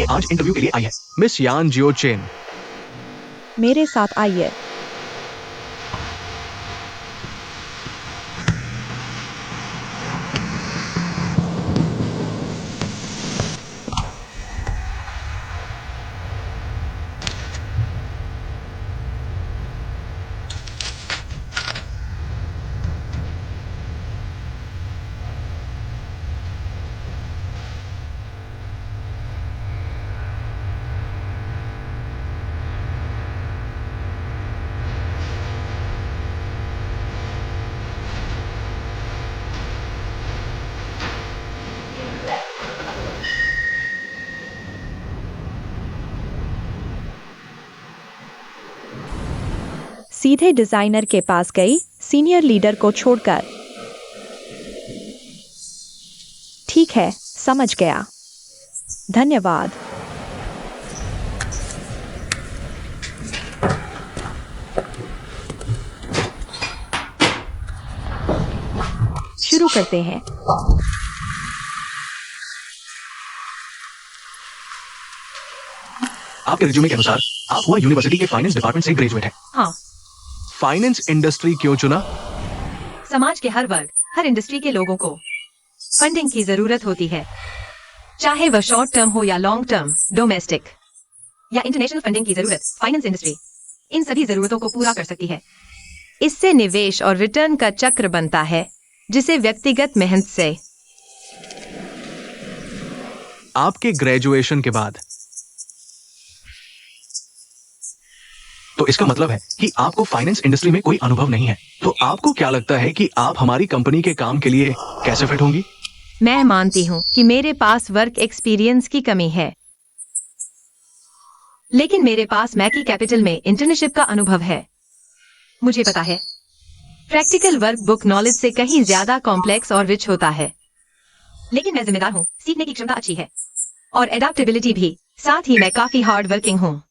ये आज इंटरव्यू के लिए आई है। मिस यान जियो चेन, मेरे साथ आइए। सीधे डिजाइनर के पास गई, सीनियर लीडर को छोड़कर। ठीक है, समझ गया। धन्यवाद। शुरू करते हैं। आपके रिज्यूमे के अनुसार आप हुआ यूनिवर्सिटी के फाइनेंस डिपार्टमेंट से ग्रेजुएट हैं। हाँ। फाइनेंस इंडस्ट्री क्यों चुना? समाज के हर वर्ग, हर इंडस्ट्री के लोगों को फंडिंग की जरूरत होती है, चाहे वह शॉर्ट टर्म हो या लॉन्ग टर्म, डोमेस्टिक या इंटरनेशनल। फंडिंग की जरूरत फाइनेंस इंडस्ट्री इन सभी जरूरतों को पूरा कर सकती है। इससे निवेश और रिटर्न का चक्र बनता है, जिसे व्यक्तिगत मेहनत से। आपके ग्रेजुएशन के बाद तो इसका मतलब है कि आपको फाइनेंस इंडस्ट्री में कोई अनुभव नहीं है। तो आपको क्या लगता है कि आप हमारी कंपनी के काम के लिए कैसे फिट होंगी? मैं मानती हूँ कि मेरे पास वर्क एक्सपीरियंस की कमी है, लेकिन मेरे पास मैकी कैपिटल में इंटर्नशिप का अनुभव है। मुझे पता है प्रैक्टिकल वर्क बुक नॉलेज से कहीं ज्यादा कॉम्प्लेक्स और रिच होता है, लेकिन मैं जिम्मेदार हूँ, सीखने की क्षमता अच्छी है और एडेप्टेबिलिटी भी। साथ ही मैं काफी हार्ड वर्किंग हूँ।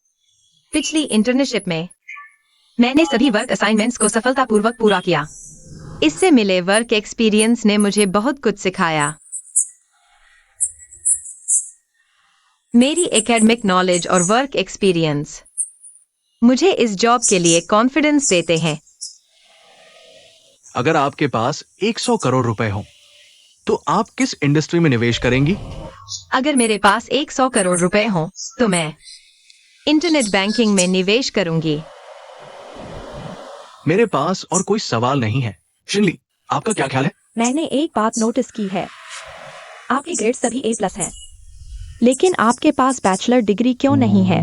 पिछली इंटर्नशिप में मैंने सभी वर्क असाइनमेंट्स को सफलतापूर्वक पूरा किया। इससे मिले वर्क एक्सपीरियंस ने मुझे बहुत कुछ सिखाया। मेरी एकेडमिक नॉलेज और वर्क एक्सपीरियंस मुझे इस जॉब के लिए कॉन्फिडेंस देते हैं। अगर आपके पास 100 करोड़ रुपए हो तो आप किस इंडस्ट्री में निवेश करेंगी? अगर मेरे पास 100 करोड़ रुपए हो तो मैं इंटरनेट बैंकिंग में निवेश करूंगी। मेरे पास और कोई सवाल नहीं है। शिनली, आपका क्या ख्याल है? मैंने एक बात नोटिस की है, आपके ग्रेड सभी A+ हैं, लेकिन आपके पास बैचलर डिग्री क्यों नहीं है?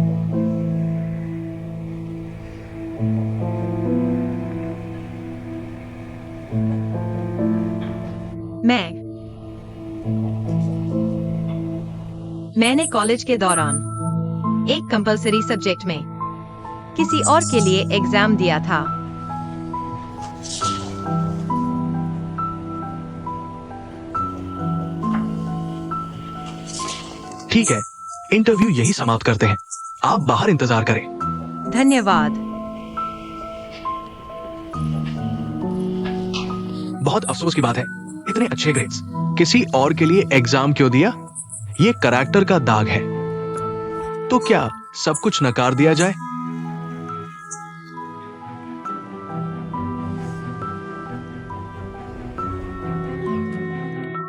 मैंने कॉलेज के दौरान एक कंपलसरी सब्जेक्ट में किसी और के लिए एग्जाम दिया था। ठीक है, इंटरव्यू यही समाप्त करते हैं। आप बाहर इंतजार करें। धन्यवाद। बहुत अफसोस की बात है, इतने अच्छे ग्रेड्स किसी और के लिए एग्जाम क्यों दिया? ये कैरेक्टर का दाग है। तो क्या सब कुछ नकार दिया जाए?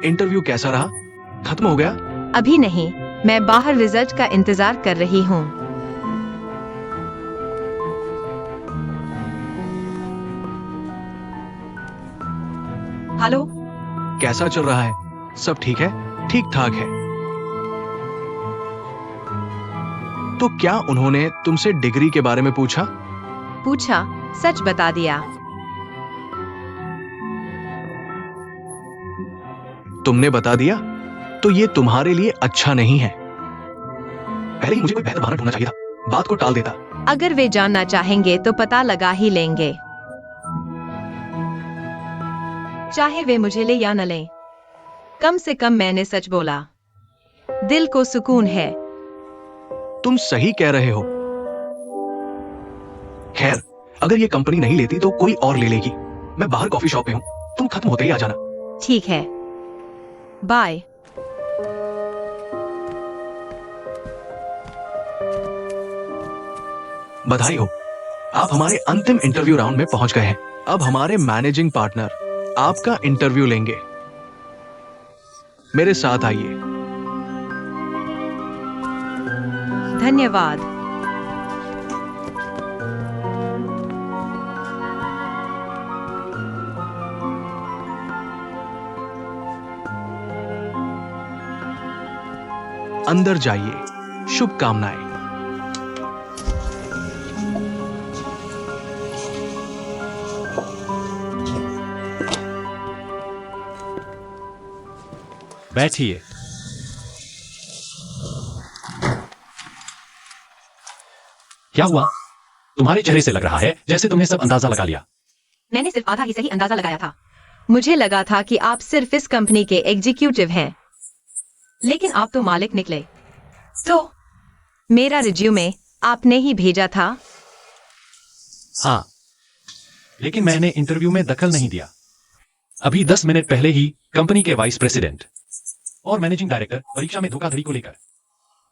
इंटरव्यू कैसा रहा? खत्म हो गया? अभी नहीं, मैं बाहर रिजल्ट का इंतजार कर रही हूँ। हेलो, कैसा चल रहा है? सब ठीक है? ठीक ठाक है। तो क्या उन्होंने तुमसे डिग्री के बारे में पूछा? पूछा, सच बता दिया। तुमने बता दिया? तो ये तुम्हारे लिए अच्छा नहीं है। पहले ही मुझे कोई बेहतर बहाना ढूंढना चाहिए था, बात को टाल देता। अगर वे जानना चाहेंगे तो पता लगा ही लेंगे, चाहे वे मुझे ले या न लें। कम से कम मैंने सच बोला। दिल को सुकून है। तुम सही कह रहे हो। खैर, अगर ये कंपनी नहीं लेती तो कोई और ले लेगी। मैं बाहर कॉफी शॉप पे हूँ, तुम खत्म होते ही आ जाना। ठीक है, बाय। बधाई हो, आप हमारे अंतिम इंटरव्यू राउंड में पहुंच गए हैं। अब हमारे मैनेजिंग पार्टनर आपका इंटरव्यू लेंगे। मेरे साथ आइए। धन्यवाद। अंदर जाइए। शुभकामनाएं। बैठिए। क्या हुआ? तुम्हारे चेहरे से लग रहा है जैसे तुमने सब अंदाजा लगा लिया। मैंने सिर्फ आधा ही सही अंदाजा लगाया था। मुझे लगा था कि आप सिर्फ इस कंपनी के एग्जीक्यूटिव हैं, लेकिन आप तो मालिक निकले। तो मेरा रिज्यूमे आपने ही भेजा था? हाँ, लेकिन मैंने इंटरव्यू में दखल नहीं दिया। अभी 10 मिनट पहले ही कंपनी के वाइस प्रेसिडेंट और मैनेजिंग डायरेक्टर परीक्षा में धोखाधड़ी को लेकर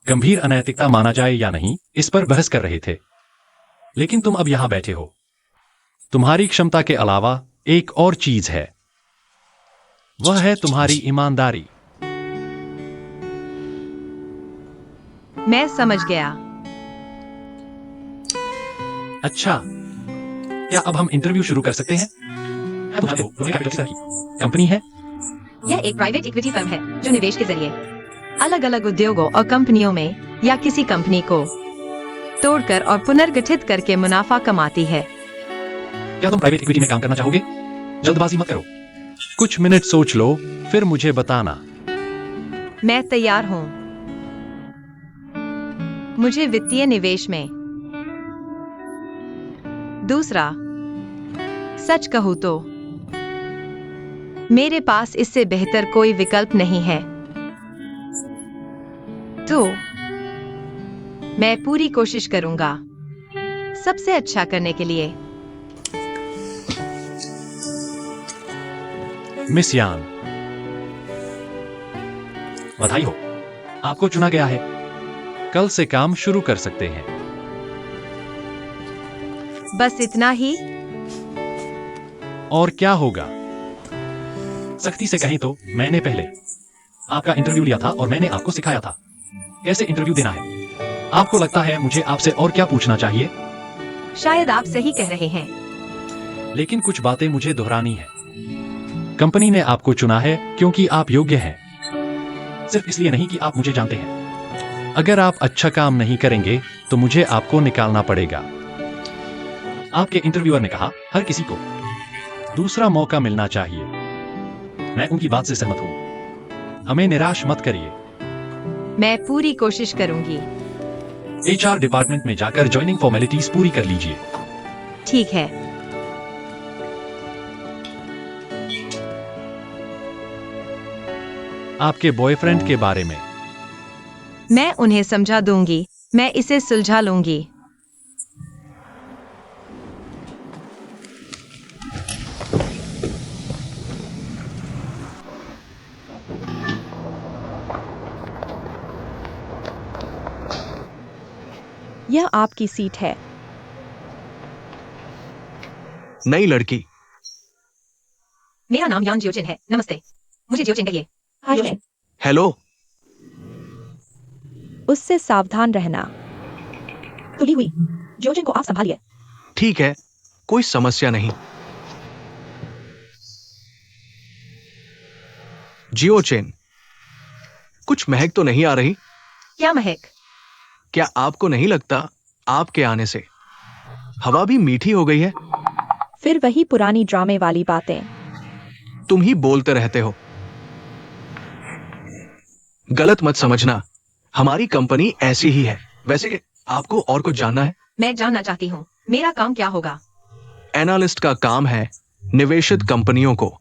गंभीर अनैतिकता माना जाए या नहीं, इस पर बहस कर रहे थे। लेकिन तुम अब यहां बैठे हो। तुम्हारी क्षमता के अलावा एक और चीज है, वह है तुम्हारी ईमानदारी। मैं समझ गया। अच्छा, क्या अब हम इंटरव्यू शुरू कर सकते हैं? मैं तुम्हारे को लोहे कैपिटल की कंपनी है। यह एक प्राइवेट इक्विटी फर्म है जो निवेश के जरिए अलग अलग उद्योगों और कंपनियों में या किसी कंपनी को तोड़कर और पुनर्गठित करके मुनाफा कमाती है। क्या तुम प्राइवेट इक्विटी में काम करना चाहोगे? जल्दबाजी मत करो, कुछ मिनट सोच लो, फिर मुझे बताना। मैं तैयार हूं। मुझे वित्तीय निवेश में। दूसरा, सच कहूं तो मेरे पास इससे बेहतर कोई विकल्प नहीं है। तो मैं पूरी कोशिश करूंगा सबसे अच्छा करने के लिए। मिस यान, बधाई हो, आपको चुना गया है। कल से काम शुरू कर सकते हैं। बस इतना ही? और क्या होगा? सख्ती से कहें तो मैंने पहले आपका इंटरव्यू लिया था और मैंने आपको सिखाया था कैसे इंटरव्यू देना है। आपको लगता है मुझे आपसे और क्या पूछना चाहिए? शायद आप सही कह रहे हैं। लेकिन कुछ बातें मुझे दोहरानी है। कंपनी ने आपको चुना है क्योंकि आप योग्य हैं, सिर्फ इसलिए नहीं कि आप मुझे जानते हैं। अगर आप अच्छा काम नहीं करेंगे तो मुझे आपको निकालना पड़ेगा। आपके इंटरव्यूअर ने कहा हर किसी को दूसरा मौका मिलना चाहिए। मैं उनकी बात से सहमत हूं। हमें निराश मत करिए। मैं पूरी कोशिश करूंगी। एचआर डिपार्टमेंट में जाकर ज्वाइनिंग फॉर्मेलिटीज पूरी कर लीजिए। ठीक है। आपके बॉयफ्रेंड के बारे में? मैं उन्हें समझा दूंगी। मैं इसे सुलझा लूंगी। यह आपकी सीट है। नई लड़की। मेरा नाम यान जियोचिन है। नमस्ते, मुझे जियोचिन कहिए। हाय। हेलो। उससे सावधान रहना। खुली हुई जियोचिन को आप संभालिए। ठीक है, कोई समस्या नहीं। जियोचिन, कुछ महक तो नहीं आ रही? क्या महक? क्या आपको नहीं लगता आपके आने से हवा भी मीठी हो गई है? फिर वही पुरानी ड्रामे वाली बातें। तुम ही बोलते रहते हो। गलत मत समझना, हमारी कंपनी ऐसी ही है। वैसे आपको और कुछ जानना है? मैं जानना चाहती हूँ मेरा काम क्या होगा। एनालिस्ट का काम है निवेशित कंपनियों को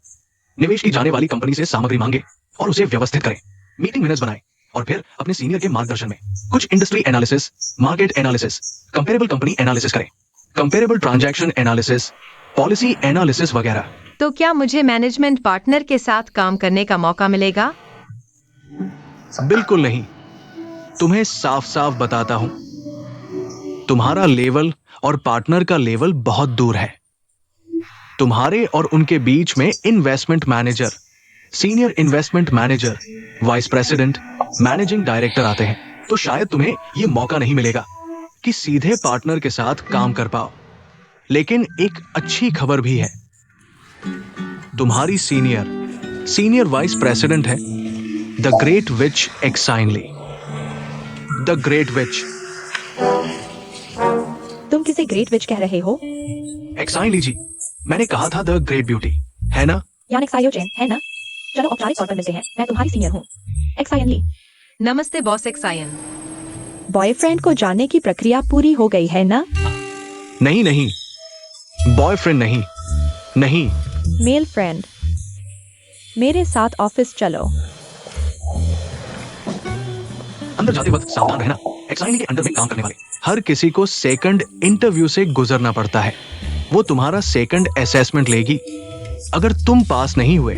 निवेश की जाने वाली कंपनी से सामग्री मांगे और उसे व्यवस्थित करें, मीटिंग मिनट्स बनाएं और फिर अपने सीनियर के मार्गदर्शन में कुछ industry analysis, market analysis, comparable company analysis करें, comparable transaction analysis, policy analysis वगैरह। तो क्या मुझे मैनेजमेंट पार्टनर के साथ काम करने का मौका मिलेगा? बिल्कुल नहीं। तुम्हें साफ साफ बताता हूं, तुम्हारा लेवल और पार्टनर का लेवल बहुत दूर है। तुम्हारे और उनके बीच में investment manager, senior investment manager, vice president, managing director आते हैं। तो शायद तुम्हें यह मौका नहीं मिलेगा कि सीधे पार्टनर के साथ काम कर पाओ। लेकिन एक अच्छी खबर भी है, तुम्हारी सीनियर वाइस प्रेसिडेंट है द ग्रेट विच एक्साइनली। The great witch. तुम किसे ग्रेट विच कह रहे हो? एक्साइनली जी, मैंने कहा था द ग्रेट ब्यूटी, है ना? यानी सायोचेन, है ना? चलो औपचारिक तौर पर मिलते हैं। मैं तुम्हारी सीनियर हूँ, एक्सायनली। नमस्ते बॉस एक्सायन। बॉयफ्रेंड को जानने की प्रक्रिया पूरी हो गई है ना? नहीं, बॉयफ्रेंड नहीं। मेल फ्रेंड, मेरे साथ ऑफिस चलो। अंदर जाते वक्त सावधान रहना। एक्साइनली के अंडर में काम करने वाले हर किसी को सेकंड इंटरव्यू से गुजरना पड़ता है। वो तुम्हारा सेकंड असेसमेंट लेगी। अगर तुम पास नहीं हुए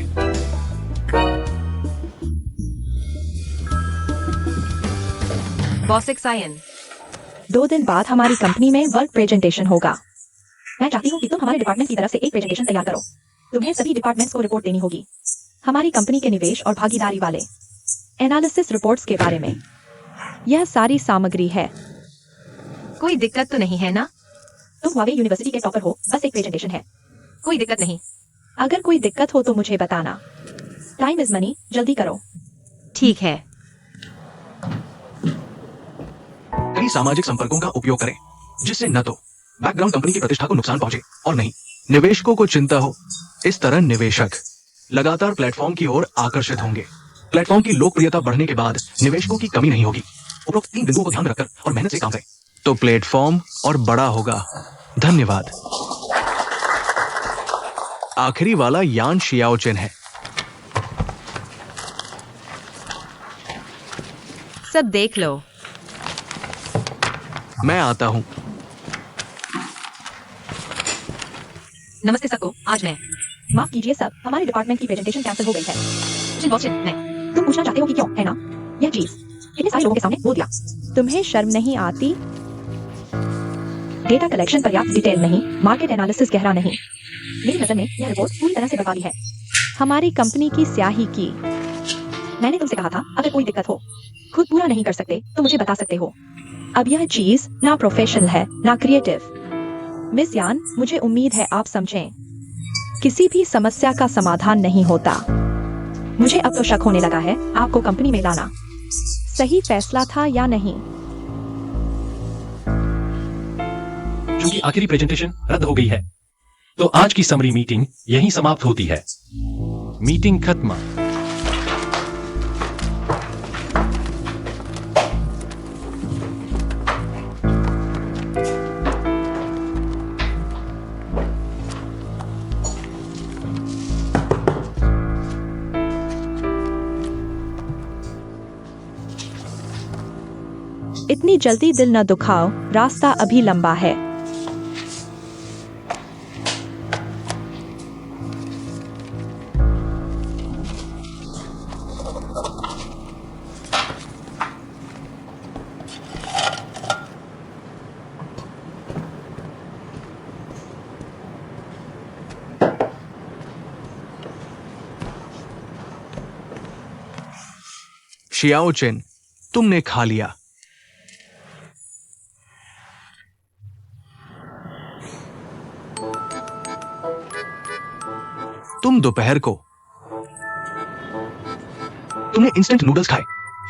बॉस एक्सायन, 2 दिन बाद हमारी कंपनी में वर्क प्रेजेंटेशन होगा। मैं चाहती हूँ कि तुम हमारे डिपार्टमेंट की तरफ से एक प्रेजेंटेशन तैयार करो। तुम्हें सभी डिपार्टमेंट्स को रिपोर्ट देनी होगी, हमारी कंपनी के निवेश और भागीदारी वाले एनालिसिस रिपोर्ट्स के बारे में। यह सारी सामग्री है। कोई दिक्कत तो नहीं है ना? तुम हुआवे यूनिवर्सिटी के टॉपर हो, बस एक प्रेजेंटेशन है। कोई दिक्कत नहीं। अगर कोई दिक्कत हो तो मुझे बताना। टाइम इज मनी, जल्दी करो। ठीक है। कई सामाजिक संपर्कों का उपयोग करें, जिससे न तो बैकग्राउंड कंपनी की प्रतिष्ठा को नुकसान पहुंचे और नहीं निवेशकों को चिंता हो। इस तरह निवेशक लगातार प्लेटफॉर्म की ओर आकर्षित होंगे। प्लेटफॉर्म की लोकप्रियता बढ़ने के बाद निवेशकों की कमी नहीं होगी। उपरोक्त 3 बिंदुओं को ध्यान में रखकर और मेहनत से काम करें तो प्लेटफॉर्म और बड़ा होगा। धन्यवाद। आखिरी वाला यान शियाओचेन है। सब देख लो। मैं आता हूं। नमस्ते सबको। आज मैं माफ कीजिए सब, हमारे डिपार्टमेंट की प्रेजेंटेशन कैंसिल हो गई है। चिन बॉस चिन, मैं तुम पूछना चाहते हो कि क्यों, है ना? यह चीज इतने सारे लोगों के सामने बोल दिया। तुम्हें शर्म नहीं आती? डेटा कलेक्शन पर्याप्त डिटेल नहीं, मार्केट एनालिसिस गहरा नहीं। मेरी नजर में यह रिपोर्ट पूरी तरह से बर्बादी है। हमारी कंपनी की स्याही की। मैंने तुमसे कहा था, अगर कोई दिक्कत हो, खुद पूरा नहीं कर सकते तो मुझे बता सकते हो। अब यह चीज ना प्रोफेशनल है ना क्रिएटिव। मिस यान, मुझे उम्मीद है आप समझें। किसी भी समस्या का समाधान नहीं होता। मुझे अब तो शक होने लगा है आपको कंपनी में लाना सही फैसला था या नहीं। क्योंकि आखिरी प्रेजेंटेशन रद्द हो गई है, तो आज की समरी मीटिंग यहीं समाप्त होती है। मीटिंग खत्म। इतनी जल्दी दिल न दुखाओ, रास्ता अभी लंबा है। शियाओचेन, तुमने खा लिया। तुम दोपहर को तुमने इंस्टेंट नूडल्स खाए,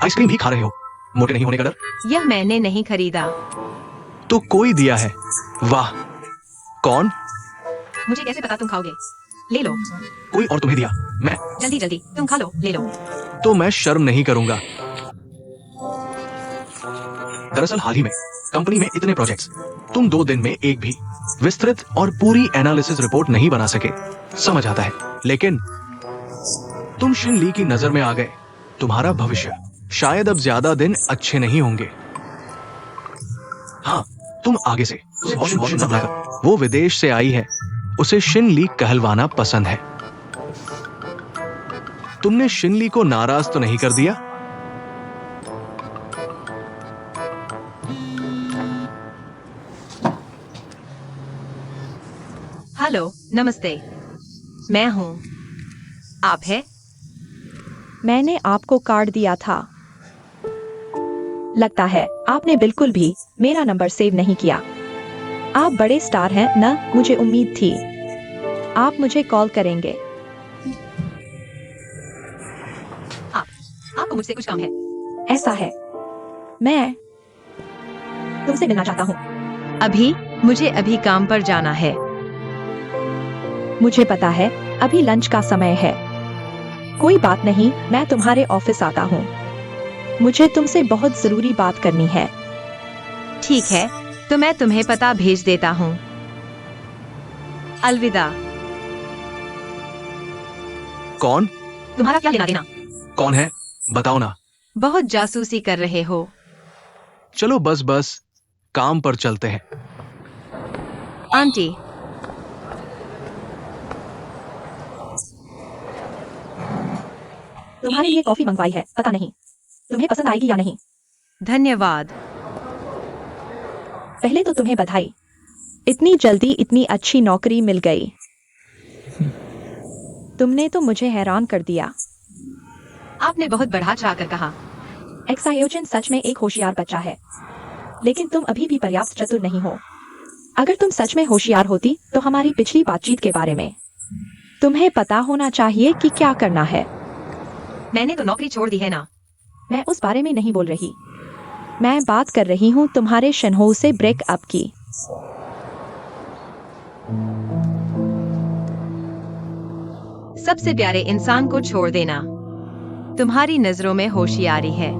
आइसक्रीम भी खा रहे हो। मोटे नहीं होने का डर? यह मैंने नहीं खरीदा। तो कोई दिया है। वाह, कौन? मुझे कैसे पता तुम खाओगे? ले लो। कोई और तुम्हें दिया? मैं? जल्दी जल्दी तुम खा लो, ले लो। तो मैं शर्म नहीं करूंगा। दरअसल हाल ही में कंपनी में इतने प्रोजेक्ट्स, तुम 2 दिन में एक भी विस्तृत और पूरी एनालिसिस रिपोर्ट नहीं बना सके। समझ आता है, लेकिन तुम शिन ली की नजर में आ गए। तुम्हारा भविष्य शायद अब ज्यादा दिन अच्छे नहीं होंगे। हाँ, तुम आगे से उसे वॉशिंग न बुलाकर, वो विदेश से आई है, उसे शिन ली कहलवाना पसंद है। तुमने शिन ली को नाराज तो नहीं कर दिया? हेलो, नमस्ते। मैं हूँ। आप है? मैंने आपको कार्ड दिया था। लगता है आपने बिल्कुल भी मेरा नंबर सेव नहीं किया। आप बड़े स्टार हैं ना, मुझे उम्मीद थी आप मुझे कॉल करेंगे। आपको मुझसे कुछ काम है? ऐसा है, मैं तुमसे मिलना चाहता हूँ। मुझे अभी काम पर जाना है। मुझे पता है अभी लंच का समय है। कोई बात नहीं, मैं तुम्हारे ऑफिस आता हूँ। मुझे तुमसे बहुत जरूरी बात करनी है। ठीक है, तो मैं तुम्हें पता भेज देता हूँ। अलविदा। कौन? तुम्हारा क्या लेना देना? कौन है? बताओ ना। बहुत जासूसी कर रहे हो। चलो बस बस, काम पर चलते हैं। आंटी, तुम्हारे लिए कॉफी मंगवाई है, पता नहीं तुम्हें पसंद आएगी या नहीं। धन्यवाद। पहले तो तुम्हें बधाई, इतनी जल्दी इतनी अच्छी नौकरी मिल गई। तुमने तो मुझे हैरान कर दिया। आपने बहुत बढ़ा चढ़ाकर कहा। एक्सायोजन सच में एक होशियार बच्चा है, लेकिन तुम अभी भी पर्याप्त चतुर नहीं हो। अगर तुम सच में होशियार होती तो हमारी पिछली बातचीत के बारे में तुम्हें पता होना चाहिए कि क्या करना है। मैंने तो नौकरी छोड़ दी है ना। मैं उस बारे में नहीं बोल रही। मैं बात कर रही हूँ तुम्हारे शनहो से ब्रेकअप की। सबसे प्यारे इंसान को छोड़ देना तुम्हारी नजरों में होशियारी है।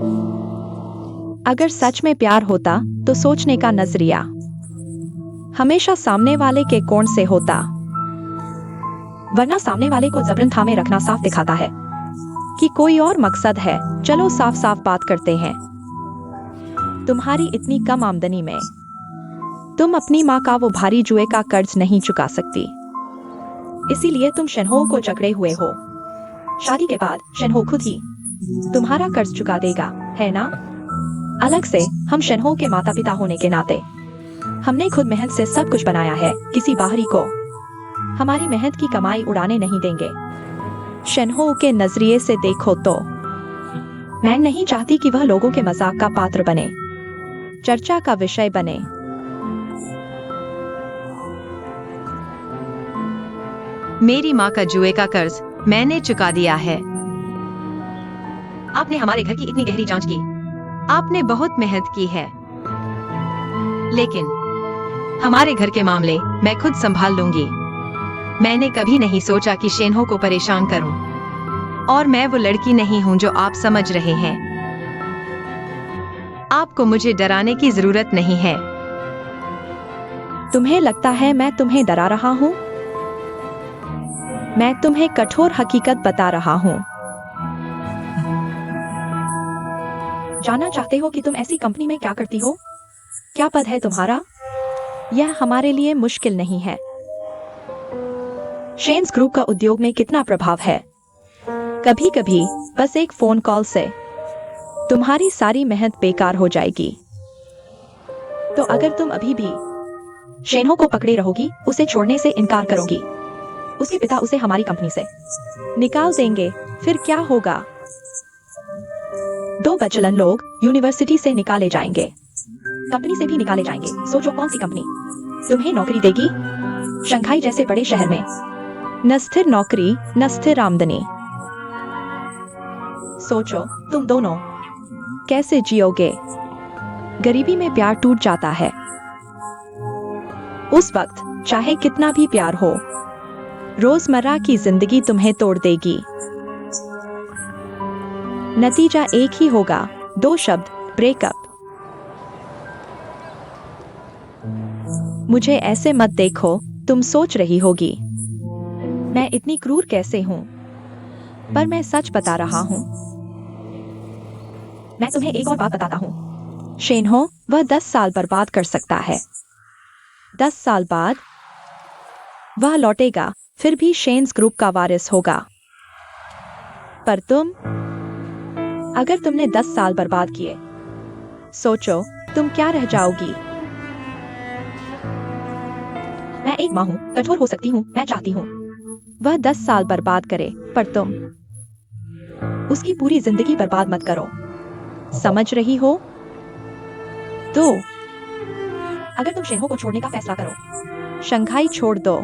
अगर सच में प्यार होता तो सोचने का नजरिया हमेशा सामने वाले के कोण से होता, वरना सामने वाले को जबरन थामे रखना साफ दिखाता है कि कोई और मकसद है। चलो साफ साफ बात करते हैं। तुम्हारी इतनी कम आमदनी में तुम अपनी माँ का वो भारी जुए का कर्ज नहीं चुका सकती, इसीलिए तुम शनहो को जकड़े हुए हो। शादी के बाद शनहो खुद ही तुम्हारा कर्ज चुका देगा, है ना? अलग से हम शनहो के माता पिता होने के नाते हमने खुद मेहनत से सब कुछ बनाया है। किसी बाहरी को हमारी मेहनत की कमाई उड़ाने नहीं देंगे। शनहो के नजरिए से देखो तो मैं नहीं चाहती कि वह लोगों के मजाक का पात्र बने, चर्चा का विषय बने। मेरी माँ का जुए का कर्ज मैंने चुका दिया है। आपने हमारे घर की इतनी गहरी जांच की। आपने बहुत मेहनत की है, लेकिन हमारे घर के मामले मैं खुद संभाल लूंगी। मैंने कभी नहीं सोचा कि शेनहो को परेशान करूं, और मैं वो लड़की नहीं हूं जो आप समझ रहे हैं। आपको मुझे डराने की जरूरत नहीं है। तुम्हें लगता है मैं तुम्हें डरा रहा हूँ? मैं तुम्हें कठोर हकीकत बता रहा हूँ। जानना चाहते हो कि तुम ऐसी कंपनी में क्या करती हो? क्या पद है तुम्हारा? यह हमारे लिए मुश्किल नहीं है। शेन्स ग्रुप का उद्योग में कितना प्रभाव है। कभी कभी बस एक फोन कॉल से तुम्हारी सारी मेहनत बेकार हो जाएगी। तो अगर तुम अभी भी शेनहो को पकड़े रहोगी, उसे छोड़ने से इनकार करोगी, उसके पिता उसे हमारी कंपनी से निकाल देंगे, फिर क्या होगा? 2 बचलन लोग यूनिवर्सिटी से निकाले जाएंगे, कंपनी से भी निकाले जाएंगे। सोचो कौन सी कंपनी तुम्हें नौकरी देगी? शंघाई जैसे बड़े शहर में न स्थिर नौकरी न स्थिर आमदनी। सोचो तुम दोनों कैसे जियोगे? गरीबी में प्यार टूट जाता है। उस वक्त चाहे कितना भी प्यार हो, रोजमर्रा की जिंदगी तुम्हें तोड़ देगी। नतीजा एक ही होगा, 2 शब्द, ब्रेकअप। मुझे ऐसे मत देखो, तुम सोच रही होगी मैं इतनी क्रूर कैसे हूं, पर मैं सच बता रहा हूं। मैं तुम्हें एक और बात बताता हूं। शेनहो वह 10 साल बर्बाद कर सकता है। 10 साल बाद वह लौटेगा, फिर भी शेन्स ग्रुप का वारिस होगा। पर तुम, अगर तुमने 10 साल बर्बाद किए, सोचो तुम क्या रह जाओगी। मैं एक माँ हूँ, कठोर हो सकती हूँ, मैं चाहती हूँ वह 10 साल बर्बाद करे, पर तुम उसकी पूरी जिंदगी बर्बाद मत करो। समझ रही हो? तो अगर तुम शेनहो को छोड़ने का फैसला करो, शंघाई छोड़ दो।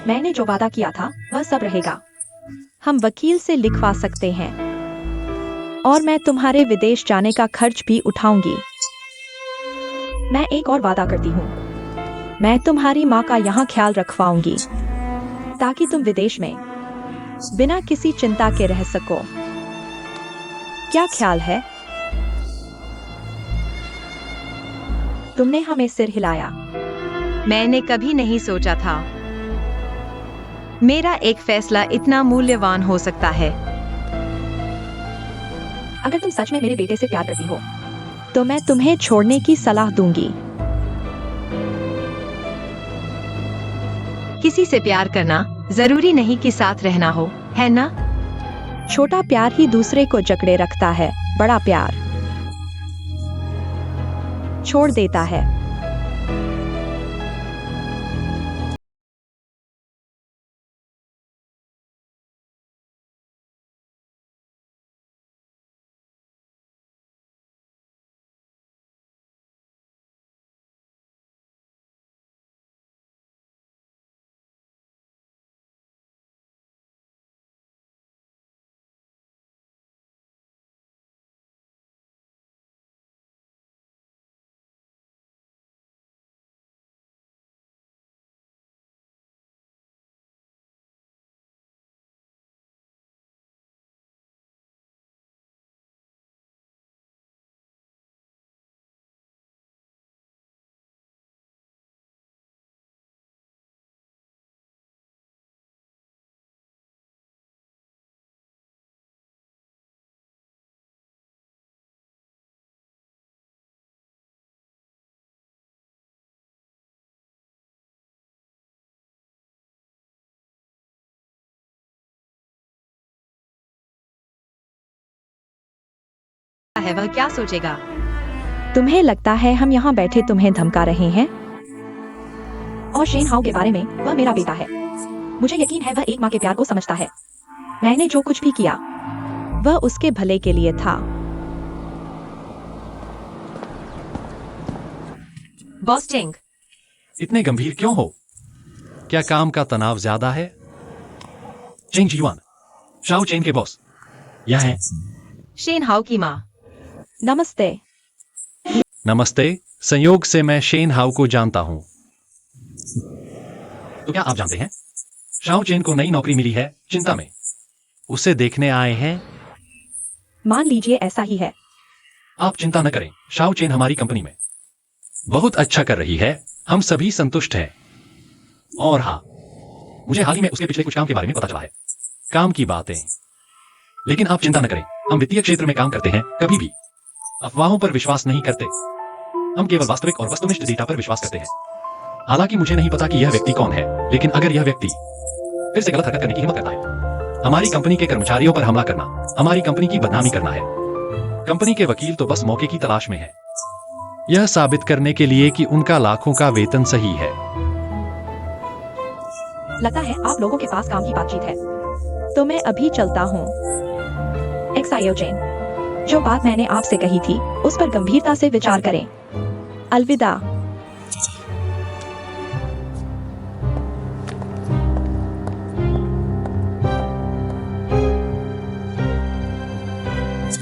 मैंने जो वादा किया था वह सब रहेगा। हम वकील से लिखवा सकते हैं और मैं तुम्हारे विदेश जाने का खर्च भी उठाऊंगी। मैं एक और वादा करती हूँ, मैं तुम्हारी माँ का यहाँ ख्याल रखवाऊंगी ताकि तुम विदेश में बिना किसी चिंता के रह सको। क्या ख्याल है? तुमने हमें सिर हिलाया। मैंने कभी नहीं सोचा था मेरा एक फैसला इतना मूल्यवान हो सकता है। अगर तुम सच में मेरे बेटे से प्यार करती हो तो मैं तुम्हें छोड़ने की सलाह दूंगी। किसी से प्यार करना जरूरी नहीं कि साथ रहना हो, है ना? छोटा प्यार ही दूसरे को जकड़े रखता है, बड़ा प्यार छोड़ देता है। है वह क्या सोचेगा? तुम्हें लगता है हम यहाँ बैठे तुम्हें धमका रहे हैं? और शेन हाउ के बारे में, वह मेरा बेटा है। मुझे यकीन है वह एक माँ के प्यार को समझता है। मैंने जो कुछ भी किया वह उसके भले के लिए था। बॉस चेंग, इतने गंभीर क्यों हो? क्या काम का तनाव ज्यादा है? चेंग जीवान, शाओ चेन के बॉस यह है। शेन हाउ की माँ। नमस्ते। नमस्ते। संयोग से मैं शेन हाउ को जानता हूं। तो क्या आप जानते हैं शाओ चेन को नई नौकरी मिली है, चिंता में। उसे देखने आए हैं। मान लीजिए ऐसा ही है। आप चिंता न करें, शाओ चेन हमारी कंपनी में बहुत अच्छा कर रही है, हम सभी संतुष्ट हैं। और हाँ, मुझे हाल ही में उसके पिछले कुछ काम के बारे में पता चला है। काम की बातें। लेकिन आप चिंता न करें, हम वित्तीय क्षेत्र में काम करते हैं, कभी भी अफवाहों पर विश्वास नहीं करते। हम केवल वास्तविक और वस्तुनिष्ठ डेटा पर विश्वास करते हैं। हालांकि मुझे नहीं पता कि यह व्यक्ति कौन है, लेकिन अगर यह व्यक्ति फिर से गलत हरकत करने की हिम्मत करता है, हमारी कंपनी के कर्मचारियों पर हमला करना, हमारी कंपनी की बदनामी करना है। कंपनी के वकील तो बस मौके की तलाश में है, यह साबित करने के लिए कि उनका लाखों का वेतन सही है। लगता है आप लोगों के पास काम की बातचीत है, तो मैं अभी चलता हूँ। एक्सायो चेन, जो बात मैंने आपसे कही थी उस पर गंभीरता से विचार करें। अलविदा।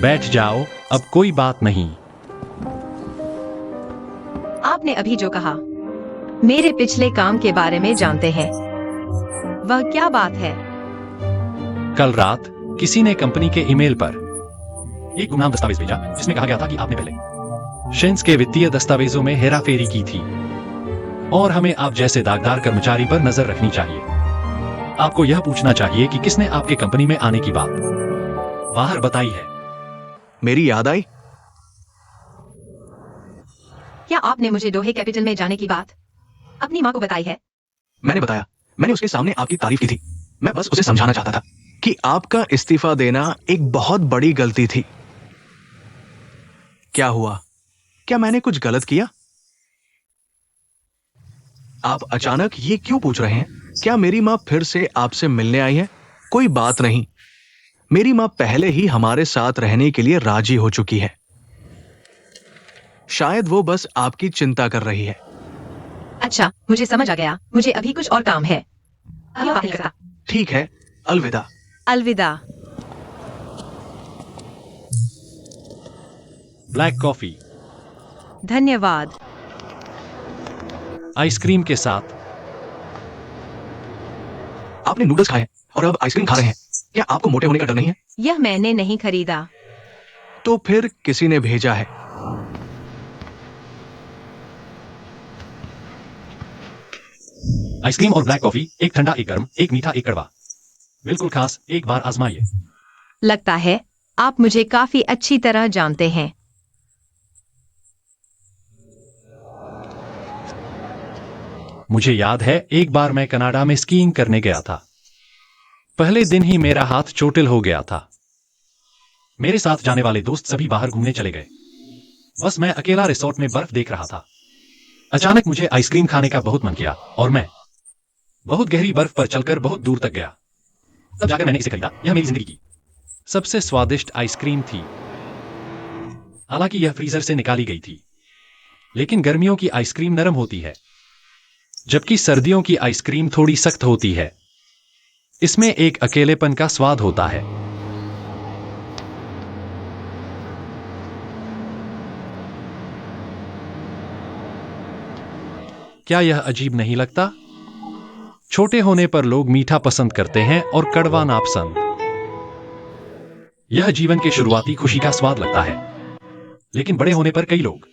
बैठ जाओ, अब कोई बात नहीं। आपने अभी जो कहा मेरे पिछले काम के बारे में जानते हैं, वह क्या बात है? कल रात किसी ने कंपनी के ईमेल पर एक गुमनाम दस्तावेज भेजा जिसमें कहा गया था कि आपने पहले शेन्स के वित्तीय दस्तावेजों में हेराफेरी की थी और हमें आप जैसे दागदार कर्मचारी पर नजर रखनी चाहिए। आपको यह पूछना चाहिए कि किसने आपके कंपनी में आने की बात बाहर बताई है। मेरी याद आई। क्या आपने मुझे डोहे कैपिटल में जाने की बात अपनी माँ को बताई है? मैंने बताया, मैंने उसके सामने आपकी तारीफ की थी। मैं बस उसे समझाना चाहता था कि आपका इस्तीफा देना एक बहुत बड़ी गलती थी। क्या हुआ? क्या मैंने कुछ गलत किया? आप अचानक ये क्यों पूछ रहे हैं? क्या मेरी माँ फिर से आपसे मिलने आई है? कोई बात नहीं। मेरी माँ पहले ही हमारे साथ रहने के लिए राजी हो चुकी है। शायद वो बस आपकी चिंता कर रही है। अच्छा, मुझे समझ आ गया। मुझे अभी कुछ और काम है। अभी बात नहीं करता। ठीक है, अलविदा। अलविदा। ब्लैक कॉफी, धन्यवाद। आइसक्रीम के साथ। आपने नूडल्स खाए और अब आइसक्रीम खा रहे हैं। क्या आपको मोटे होने का डर नहीं है? यह मैंने नहीं खरीदा। तो फिर किसी ने भेजा है। आइसक्रीम और ब्लैक कॉफी, एक ठंडा एक गर्म, एक मीठा एक कड़वा, बिल्कुल खास, एक बार आजमाइए। लगता है आप मुझे काफी अच्छी तरह जानते हैं। मुझे याद है एक बार मैं कनाडा में स्कीइंग करने गया था। पहले दिन ही मेरा हाथ चोटिल हो गया था। मेरे साथ जाने वाले दोस्त सभी बाहर घूमने चले गए। बस मैं अकेला रिसोर्ट में बर्फ देख रहा था। अचानक मुझे आइसक्रीम खाने का बहुत मन किया और मैं बहुत गहरी बर्फ पर चलकर बहुत दूर तक गया। तब जाकर मैंने इसे खरीदा। यह मेरी जिंदगी की सबसे स्वादिष्ट आइसक्रीम थी। हालांकि यह फ्रीजर से निकाली गई थी, लेकिन गर्मियों की आइसक्रीम नरम होती है, जबकि सर्दियों की आइसक्रीम थोड़ी सख्त होती है। इसमें एक अकेलेपन का स्वाद होता है। क्या यह अजीब नहीं लगता? छोटे होने पर लोग मीठा पसंद करते हैं और कड़वा नापसंद। यह जीवन के शुरुआती खुशी का स्वाद लगता है, लेकिन बड़े होने पर कई लोग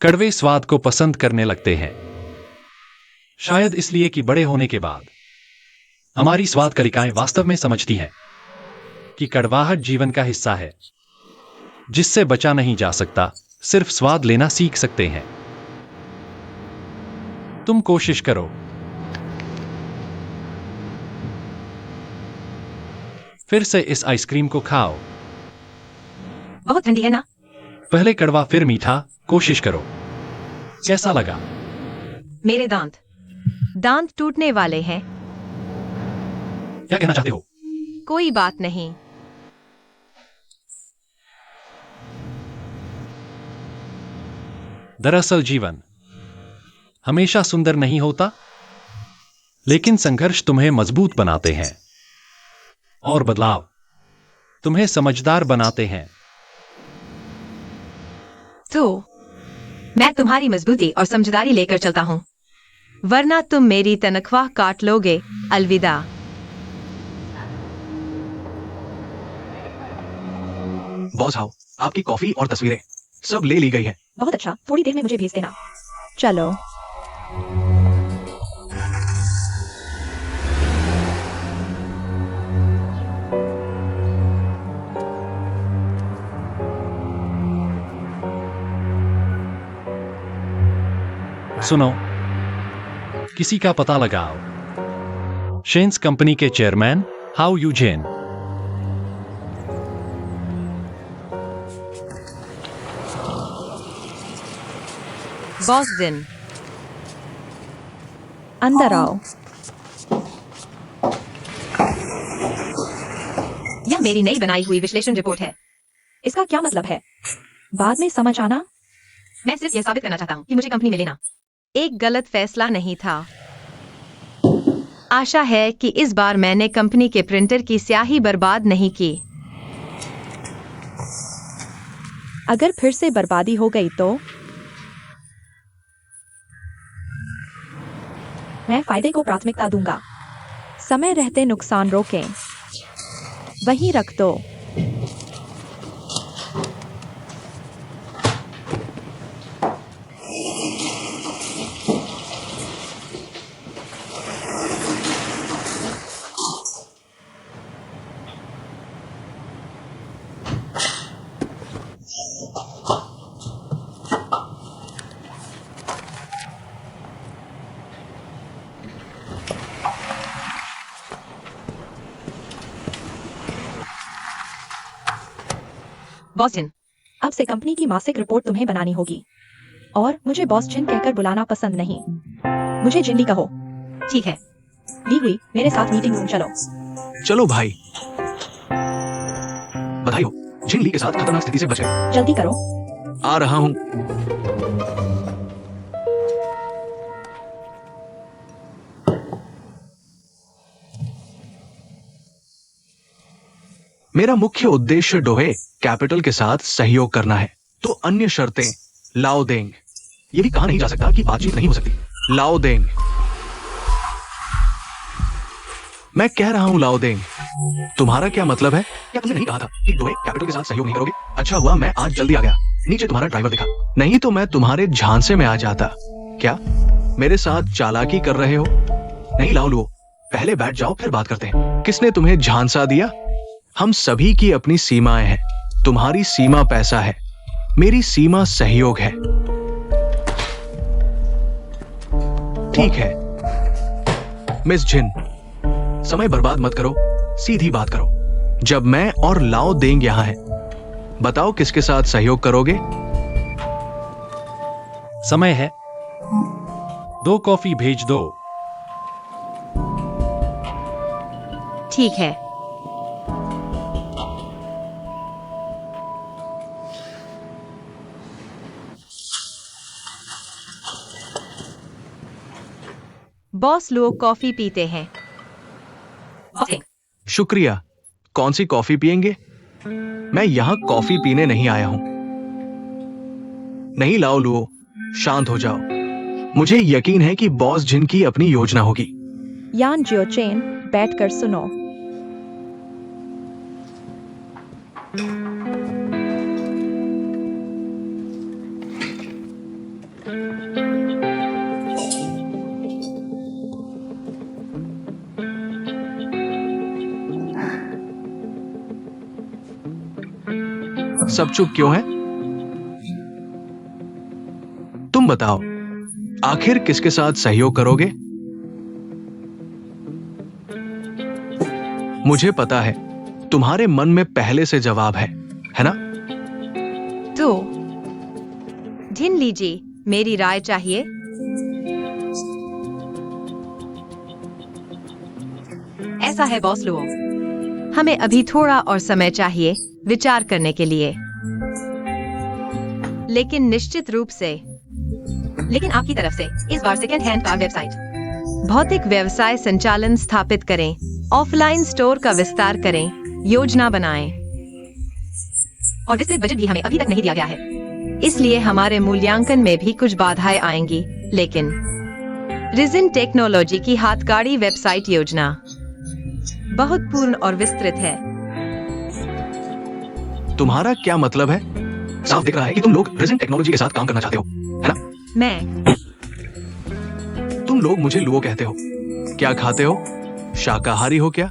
कड़वे स्वाद को पसंद करने लगते हैं। शायद इसलिए कि बड़े होने के बाद हमारी स्वाद कलिकाएं वास्तव में समझती हैं कि कड़वाहट जीवन का हिस्सा है, जिससे बचा नहीं जा सकता। सिर्फ स्वाद लेना सीख सकते हैं। तुम कोशिश करो। फिर से इस आइसक्रीम को खाओ। बहुत ठंडी है ना? पहले कड़वा फिर मीठा। कोशिश करो। कैसा लगा? मेरे दांत टूटने वाले हैं। क्या कहना चाहते हो? कोई बात नहीं। दरअसल जीवन हमेशा सुंदर नहीं होता, लेकिन संघर्ष तुम्हें मजबूत बनाते हैं और बदलाव तुम्हें समझदार बनाते हैं। तो मैं तुम्हारी मजबूती और समझदारी लेकर चलता हूं, वरना तुम मेरी तनख्वाह काट लोगे। अलविदा। बॉस हाउ, आपकी कॉफी और तस्वीरें सब ले ली गई है। बहुत अच्छा, थोड़ी देर में मुझे भेज देना। चलो। सुनो, किसी का पता लगाओ। शेन्स कंपनी के चेयरमैन हाउ यूजेन। बॉस दिन। अंदर आओ। यह मेरी नई बनाई हुई विश्लेषण रिपोर्ट है। इसका क्या मतलब है? बाद में समझ आना। मैं सिर्फ यह साबित करना चाहता हूँ कि मुझे कंपनी में लेना एक गलत फैसला नहीं था। आशा है कि इस बार मैंने कंपनी के प्रिंटर की स्याही बर्बाद नहीं की। अगर फिर से बर्बादी हो गई तो मैं फायदे को प्राथमिकता दूंगा। समय रहते नुकसान रोकें। वहीं रख दो। बॉस जिन। अब से कंपनी की मासिक रिपोर्ट तुम्हें बनानी होगी और मुझे बॉस जिन कहकर बुलाना पसंद नहीं। मुझे जिनली कहो। ठीक है। ली हुई, मेरे साथ मीटिंग रूम चलो। चलो भाई। बधाई हो, जिन ली के साथ खतरनाक स्थिति से बच गए। जल्दी करो। आ रहा हूं। मेरा मुख्य उद्देश्य डोहे कैपिटल के साथ सहयोग करना है, तो अन्य शर्तें लाओ देंग। ये भी कहा नहीं जा सकता कि बातचीत नहीं हो सकती। लाओ देंग। मैं कह रहा हूं लाओ देंग। तुम्हारा क्या मतलब है? क्या तुमने नहीं कहा था कि डोहे कैपिटल के साथ सहयोग नहीं करोगे? अच्छा हुआ मैं आज जल्दी आ गया। नीचे तुम्हारा ड्राइवर दिखा, नहीं तो मैं तुम्हारे झांसे में आ जाता। क्या मेरे साथ चालाकी कर रहे हो? नहीं लाओ लो, पहले बैठ जाओ फिर बात करते हैं। किसने तुम्हें झांसा दिया? हम सभी की अपनी सीमाएं हैं। तुम्हारी सीमा पैसा है, मेरी सीमा सहयोग है। ठीक है मिस जिन, समय बर्बाद मत करो, सीधी बात करो। जब मैं और लाओ देंग यहां हैं, बताओ किसके साथ सहयोग करोगे? समय है, 2 कॉफी भेज दो। ठीक है। बॉस लोग कॉफी पीते हैं। शुक्रिया। कौन सी कॉफी पियेंगे? मैं यहां कॉफी पीने नहीं आया हूं। नहीं लाओ लुओ, शांत हो जाओ। मुझे यकीन है कि बॉस जिन की अपनी योजना होगी। यान जियोचेन, बैठकर सुनो। सब चुप क्यों हैं? तुम बताओ, आखिर किसके साथ सहयोग करोगे? मुझे पता है तुम्हारे मन में पहले से जवाब है ना? तो जिन लीजिए, मेरी राय चाहिए। ऐसा है बॉस लोगों, हमें अभी थोड़ा और समय चाहिए विचार करने के लिए। लेकिन निश्चित रूप से, लेकिन आपकी तरफ से इस बार सेकेंड हैंड कार वेबसाइट, भौतिक व्यवसाय संचालन स्थापित करें, ऑफलाइन स्टोर का विस्तार करें, योजना बनाएं। और विस्तृत बजट भी हमें अभी तक नहीं दिया गया है, इसलिए हमारे मूल्यांकन में भी कुछ बाधाएं आएंगी। लेकिन रिजिन टेक्नोलॉजी की हाथगाड़ी वेबसाइट योजना बहुत पूर्ण और विस्तृत है। तुम्हारा क्या मतलब है? साफ दिख रहा है कि तुम लोग रिजिन टेक्नोलॉजी के साथ काम करना चाहते हो, है ना? मैं तुम लोग मुझे लुओ कहते हो। क्या खाते हो? शाकाहारी हो क्या?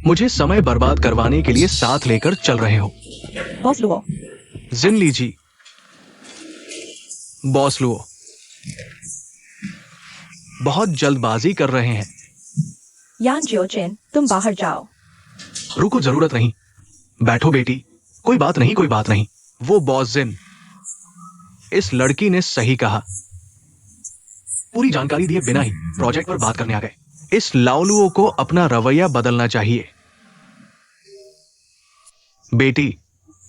मुझे समय बर्बाद करवाने के लिए साथ लेकर चल रहे हो। Boss Luo. Jin Liji. Boss Luo, बहुत जल्दबाजी कर रहे हैं। यान जियोचेन, तुम बाहर जाओ। रुको, जरूरत नहीं। बैठो बेटी, कोई बात नहीं, कोई बात नहीं। वो बॉस जिन, इस लड़की ने सही कहा। पूरी जानकारी दिए बिना ही प्रोजेक्ट पर बात करने आ गए। इस लाओलुओ को अपना रवैया बदलना चाहिए। बेटी,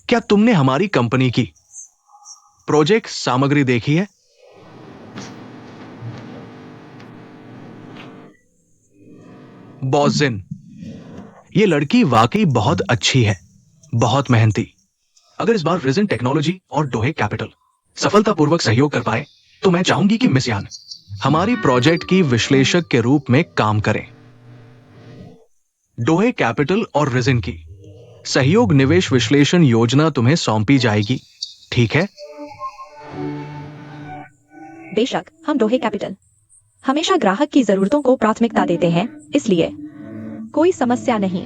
क्या तुमने हमारी कंपनी की प्रोजेक्ट सामग्री देखी है? बॉस जिन, ये लड़की वाकई बहुत अच्छी है, बहुत मेहनती। अगर इस बार रिजिन टेक्नोलॉजी और डोहे कैपिटल सफलतापूर्वक सहयोग कर पाए, तो मैं चाहूंगी कि मिस यान हमारी प्रोजेक्ट की विश्लेषक के रूप में काम करें। डोहे कैपिटल और रिजिन की सहयोग निवेश विश्लेषण योजना तुम्हें सौंपी जाएगी, ठीक है? बेशक, हम डोहे कैपिटल हमेशा ग्राहक की जरूरतों को प्राथमिकता देते हैं, इसलिए कोई समस्या नहीं।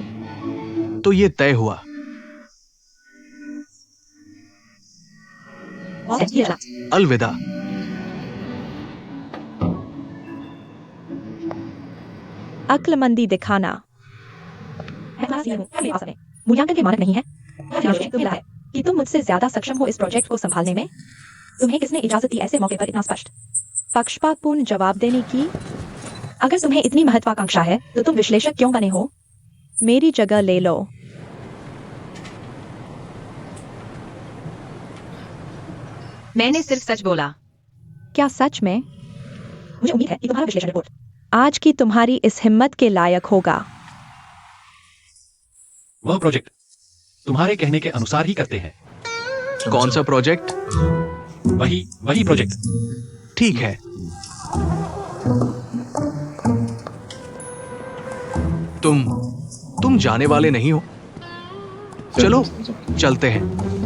तो ये तय हुआ। अलविदा। अक्लमंदी दिखाना। मूल्यांकन के मानक नहीं है। मिला है कि तुम मुझसे ज्यादा सक्षम हो इस प्रोजेक्ट को संभालने में। तुम्हें किसने इजाजत दी ऐसे मौके पर इतना स्पष्ट पक्षपातपूर्ण जवाब देने की? अगर तुम्हें इतनी महत्वाकांक्षा है तो तुम विश्लेषक क्यों बने हो? मेरी जगह ले लो। मैंने सिर्फ सच बोला। क्या सच में? मुझे उम्मीद है कि तुम्हारा विश्लेषण रिपोर्ट आज की तुम्हारी इस हिम्मत के लायक होगा। वह प्रोजेक्ट तुम्हारे कहने के अनुसार ही करते हैं। कौन सा प्रोजेक्ट? वही वही प्रोजेक्ट। ठीक है। तुम जाने वाले नहीं हो। चलो चलते हैं।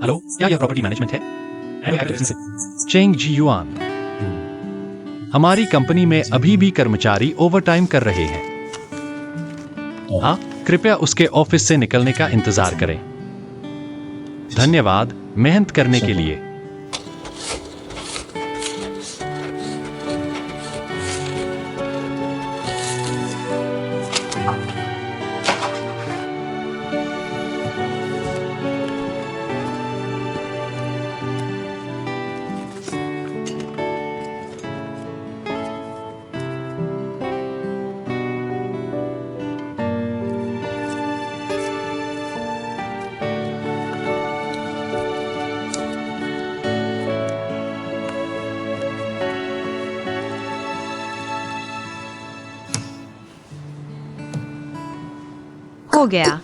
हेलो, क्या यह प्रॉपर्टी मैनेजमेंट है? चेंग जी युआन। हमारी कंपनी में अभी भी कर्मचारी ओवरटाइम कर रहे हैं। हाँ, कृपया उसके ऑफिस से निकलने का इंतजार करें। धन्यवाद मेहनत करने के लिए। हो गया।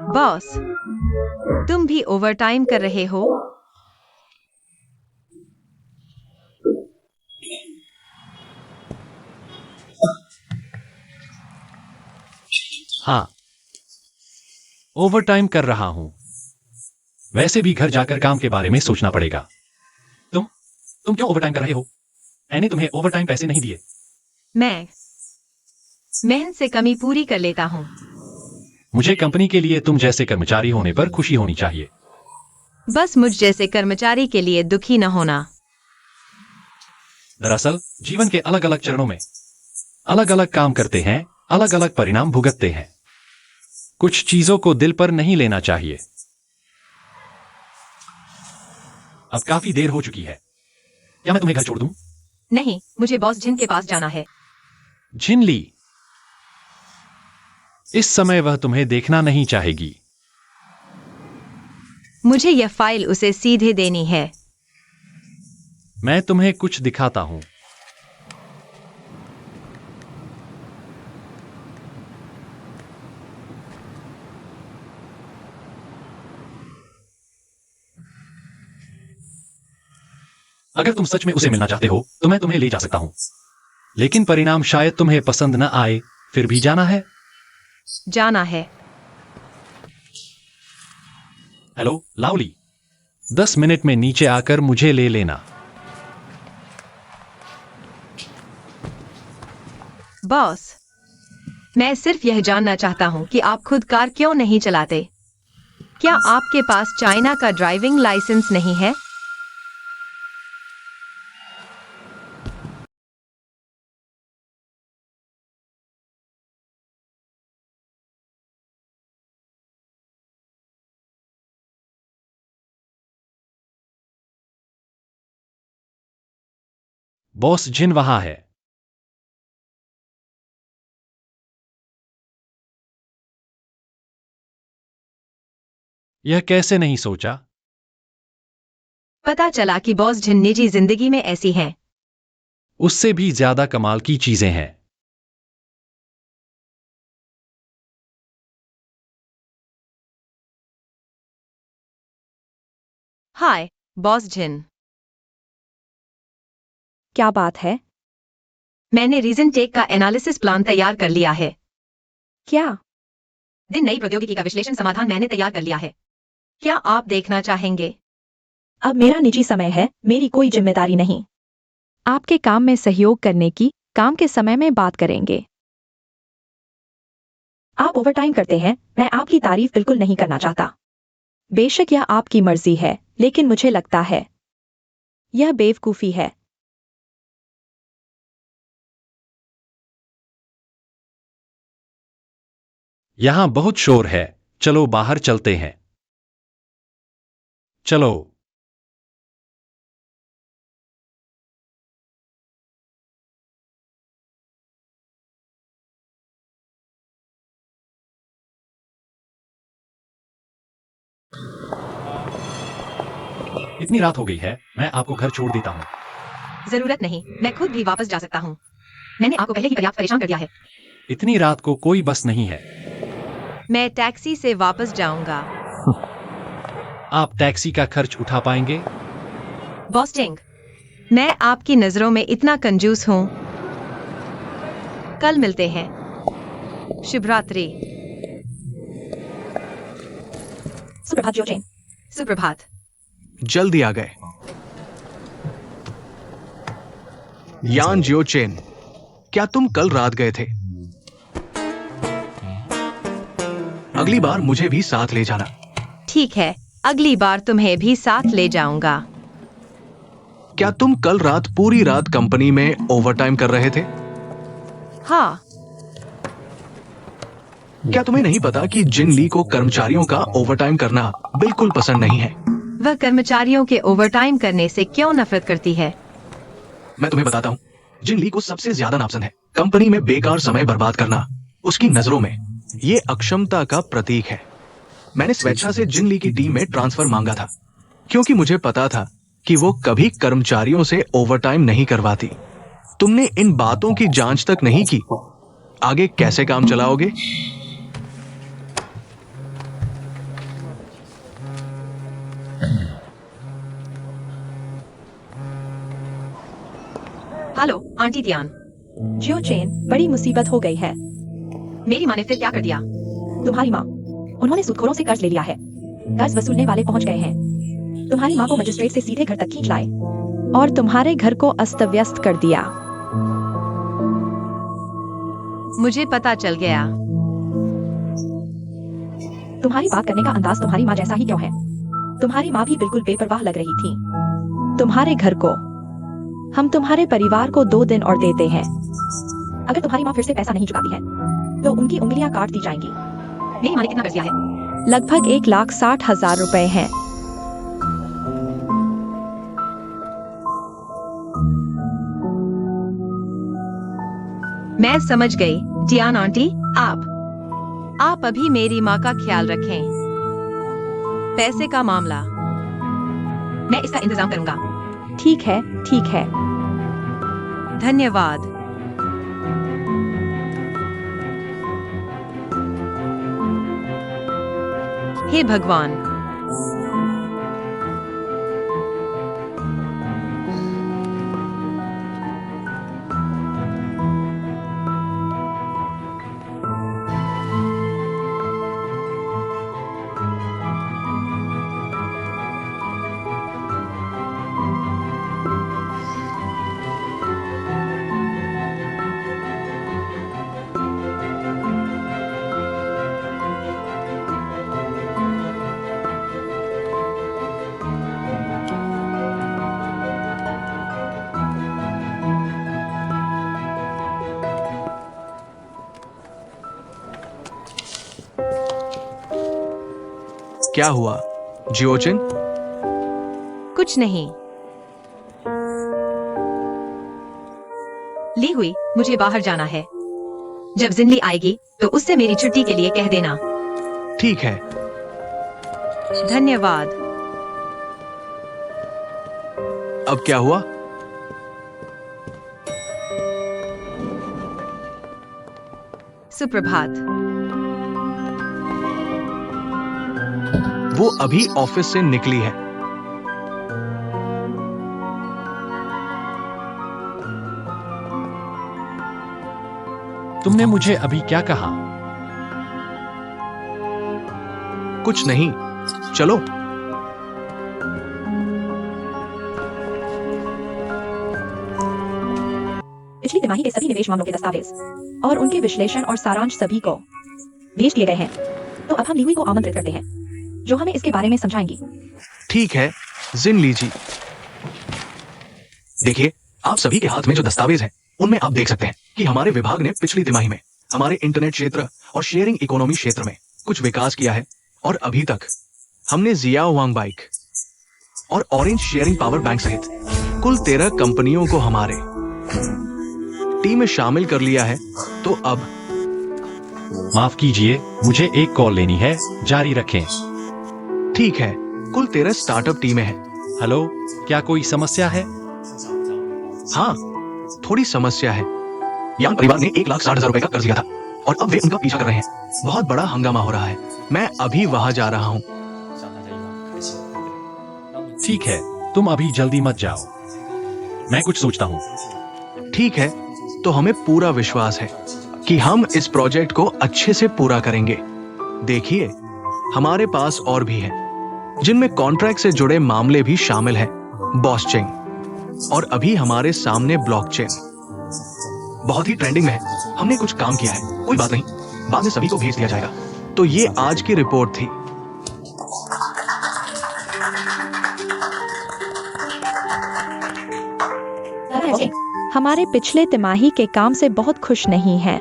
बॉस, तुम भी ओवरटाइम कर रहे हो? हाँ, ओवरटाइम कर रहा हूं। वैसे भी घर जाकर काम के बारे में सोचना पड़ेगा। तुम क्यों ओवरटाइम कर रहे हो? मैंने तुम्हें ओवरटाइम पैसे नहीं दिए। मैं मेहनत से कमी पूरी कर लेता हूँ। मुझे कंपनी के लिए तुम जैसे कर्मचारी होने पर खुशी होनी चाहिए। बस मुझ जैसे कर्मचारी के लिए दुखी न होना। दरअसल जीवन के अलग अलग चरणों में अलग अलग काम करते हैं, अलग अलग परिणाम भुगतते हैं। कुछ चीजों को दिल पर नहीं लेना चाहिए। अब काफी देर हो चुकी है। क्या मैं तुम्हें घर छोड़ दूं? नहीं, मुझे बॉस जिन के पास जाना है। झिनली, इस समय वह तुम्हें देखना नहीं चाहेगी। मुझे यह फाइल उसे सीधे देनी है। मैं तुम्हें कुछ दिखाता हूं। अगर तुम सच में उसे मिलना चाहते हो तो मैं तुम्हें ले जा सकता हूं, लेकिन परिणाम शायद तुम्हें पसंद न आए। फिर भी जाना है। जाना है। हेलो लावली, 10 मिनट में नीचे आकर मुझे ले लेना। बॉस, मैं सिर्फ यह जानना चाहता हूं कि आप खुद कार क्यों नहीं चलाते? क्या आपके पास चाइना का ड्राइविंग लाइसेंस नहीं है? बॉस जिन वहां है। यह कैसे नहीं सोचा? पता चला कि बॉस जिन निजी जिंदगी में ऐसी हैं। उससे भी ज्यादा कमाल की चीजें हैं। हाय बॉस जिन, क्या बात है? मैंने रीजन टेक का एनालिसिस प्लान तैयार कर लिया है। क्या? दिन नई प्रौद्योगिकी का विश्लेषण समाधान मैंने तैयार कर लिया है। क्या आप देखना चाहेंगे? अब मेरा निजी समय है, मेरी कोई जिम्मेदारी नहीं। आपके काम में सहयोग करने की काम के समय में बात करेंगे। आप ओवरटाइम करते हैं, मैं आपकी तारीफ बिल्कुल नहीं करना चाहता। बेशक यह आपकी मर्जी है, लेकिन मुझे लगता है यह बेवकूफी है। यहां बहुत शोर है, चलो बाहर चलते हैं। चलो। इतनी रात हो गई है, मैं आपको घर छोड़ देता हूं। जरूरत नहीं, मैं खुद भी वापस जा सकता हूं। मैंने आपको पहले ही पर्याप्त परेशान कर दिया है। इतनी रात को कोई बस नहीं है। मैं टैक्सी से वापस जाऊंगा। आप टैक्सी का खर्च उठा पाएंगे? बॉस जिंग, मैं आपकी नजरों में इतना कंजूस हूं। कल मिलते हैं। शुभ रात्रि। सुप्रभात जोचेन। सुप्रभात। जल्दी आ गए। यान जियोचेन, क्या तुम कल रात गए थे? अगली बार मुझे भी साथ ले जाना। ठीक है, अगली बार तुम्हें भी साथ ले जाऊंगा। क्या तुम कल रात पूरी रात कंपनी में ओवरटाइम कर रहे थे? हाँ। क्या तुम्हें नहीं पता कि जिन ली को कर्मचारियों का ओवरटाइम करना बिल्कुल पसंद नहीं है? वह कर्मचारियों के ओवरटाइम करने से क्यों नफरत करती है? मैं तुम्हें बताता हूँ, जिन ली को सबसे ज्यादा नापसंद है कंपनी में बेकार समय बर्बाद करना। उसकी नजरों में ये अक्षमता का प्रतीक है। मैंने स्वेच्छा से जिन ली की टीम में ट्रांसफर मांगा था, क्योंकि मुझे पता था कि वो कभी कर्मचारियों से ओवरटाइम नहीं करवाती। तुमने इन बातों की जांच तक नहीं की। आगे कैसे काम चलाओगे? Hello aunty Tian. जियोचेन, बड़ी मुसीबत हो गई है। मेरी माँ ने फिर क्या कर दिया? तुम्हारी माँ, उन्होंने सूदखोरों से कर्ज ले लिया है। कर्ज वसूलने वाले पहुंच गए हैं। तुम्हारी माँ को मजिस्ट्रेट से सीधे घर तक खींच लाए और तुम्हारे घर को अस्त व्यस्त कर दिया। मुझे पता चल गया। तुम्हारी बात करने का अंदाज तुम्हारी माँ जैसा ही क्यों है? तुम्हारी माँ भी बिल्कुल बेपरवाह लग रही थी। तुम्हारे घर को हम तुम्हारे परिवार को 2 दिन और देते हैं। अगर तुम्हारी माँ फिर से पैसा नहीं चुकाती है तो उनकी उंगलियां काट दी जाएंगी। मेरी माँ ने कितना कर दिया है? लगभग 1,60,000 रुपए हैं। मैं समझ गई। जियान आंटी, आप आप अभी मेरी माँ का ख्याल रखें। पैसे का मामला मैं इसका इंतजाम करूंगा। ठीक है, ठीक है। धन्यवाद। हे भगवान, क्या हुआ जियोचिन? कुछ नहीं। ली हुई, मुझे बाहर जाना है। जब जिंदगी आएगी तो उससे मेरी छुट्टी के लिए कह देना। ठीक है। धन्यवाद। अब क्या हुआ? सुप्रभात। वो अभी ऑफिस से निकली है। तुमने मुझे अभी क्या कहा? कुछ नहीं, चलो। पिछली तिमाही के सभी निवेश मामलों के दस्तावेज और उनके विश्लेषण और सारांश सभी को भेज दिए गए हैं। तो अब हम लीवी को आमंत्रित करते हैं, जो हमें इसके बारे में समझाएंगी। ठीक है जिन लीजी। देखिए, आप सभी के हाथ में जो दस्तावेज हैं, उनमें आप देख सकते हैं कि हमारे विभाग ने पिछली तिमाही में हमारे इंटरनेट क्षेत्र और शेयरिंग इकोनॉमी क्षेत्र में कुछ विकास किया है। और अभी तक हमने जियाओ वांग बाइक और ऑरेंज शेयरिंग पावर बैंक सहित कुल 13 कंपनियों को हमारे टीम में शामिल कर लिया है। तो अब माफ कीजिए, मुझे एक कॉल लेनी है, जारी रखें। ठीक है, कुल 13 स्टार्टअप टीमें हैं। हेलो, क्या कोई समस्या है? हाँ, थोड़ी समस्या है। यांग परिवार ने 1,60,000 रुपए का कर्ज लिया था और अब वे उनका पीछा कर रहे हैं। बहुत बड़ा हंगामा हो रहा है। मैं अभी वहां जा रहा हूँ। ठीक है, तुम अभी जल्दी मत जाओ, मैं कुछ सोचता हूँ। ठीक है, तो हमें पूरा विश्वास है कि हम इस प्रोजेक्ट को अच्छे से पूरा करेंगे। देखिए, हमारे पास और भी हैं, जिनमें कॉन्ट्रैक्ट से जुड़े मामले भी शामिल हैं। बॉसचेन और अभी हमारे सामने ब्लॉकचेन बहुत ही ट्रेंडिंग में है। हमने कुछ काम किया है, कोई बात नहीं, बाद में सभी को भेज दिया जाएगा। तो ये आज की रिपोर्ट थी। हमारे पिछले तिमाही के काम से बहुत खुश नहीं हैं।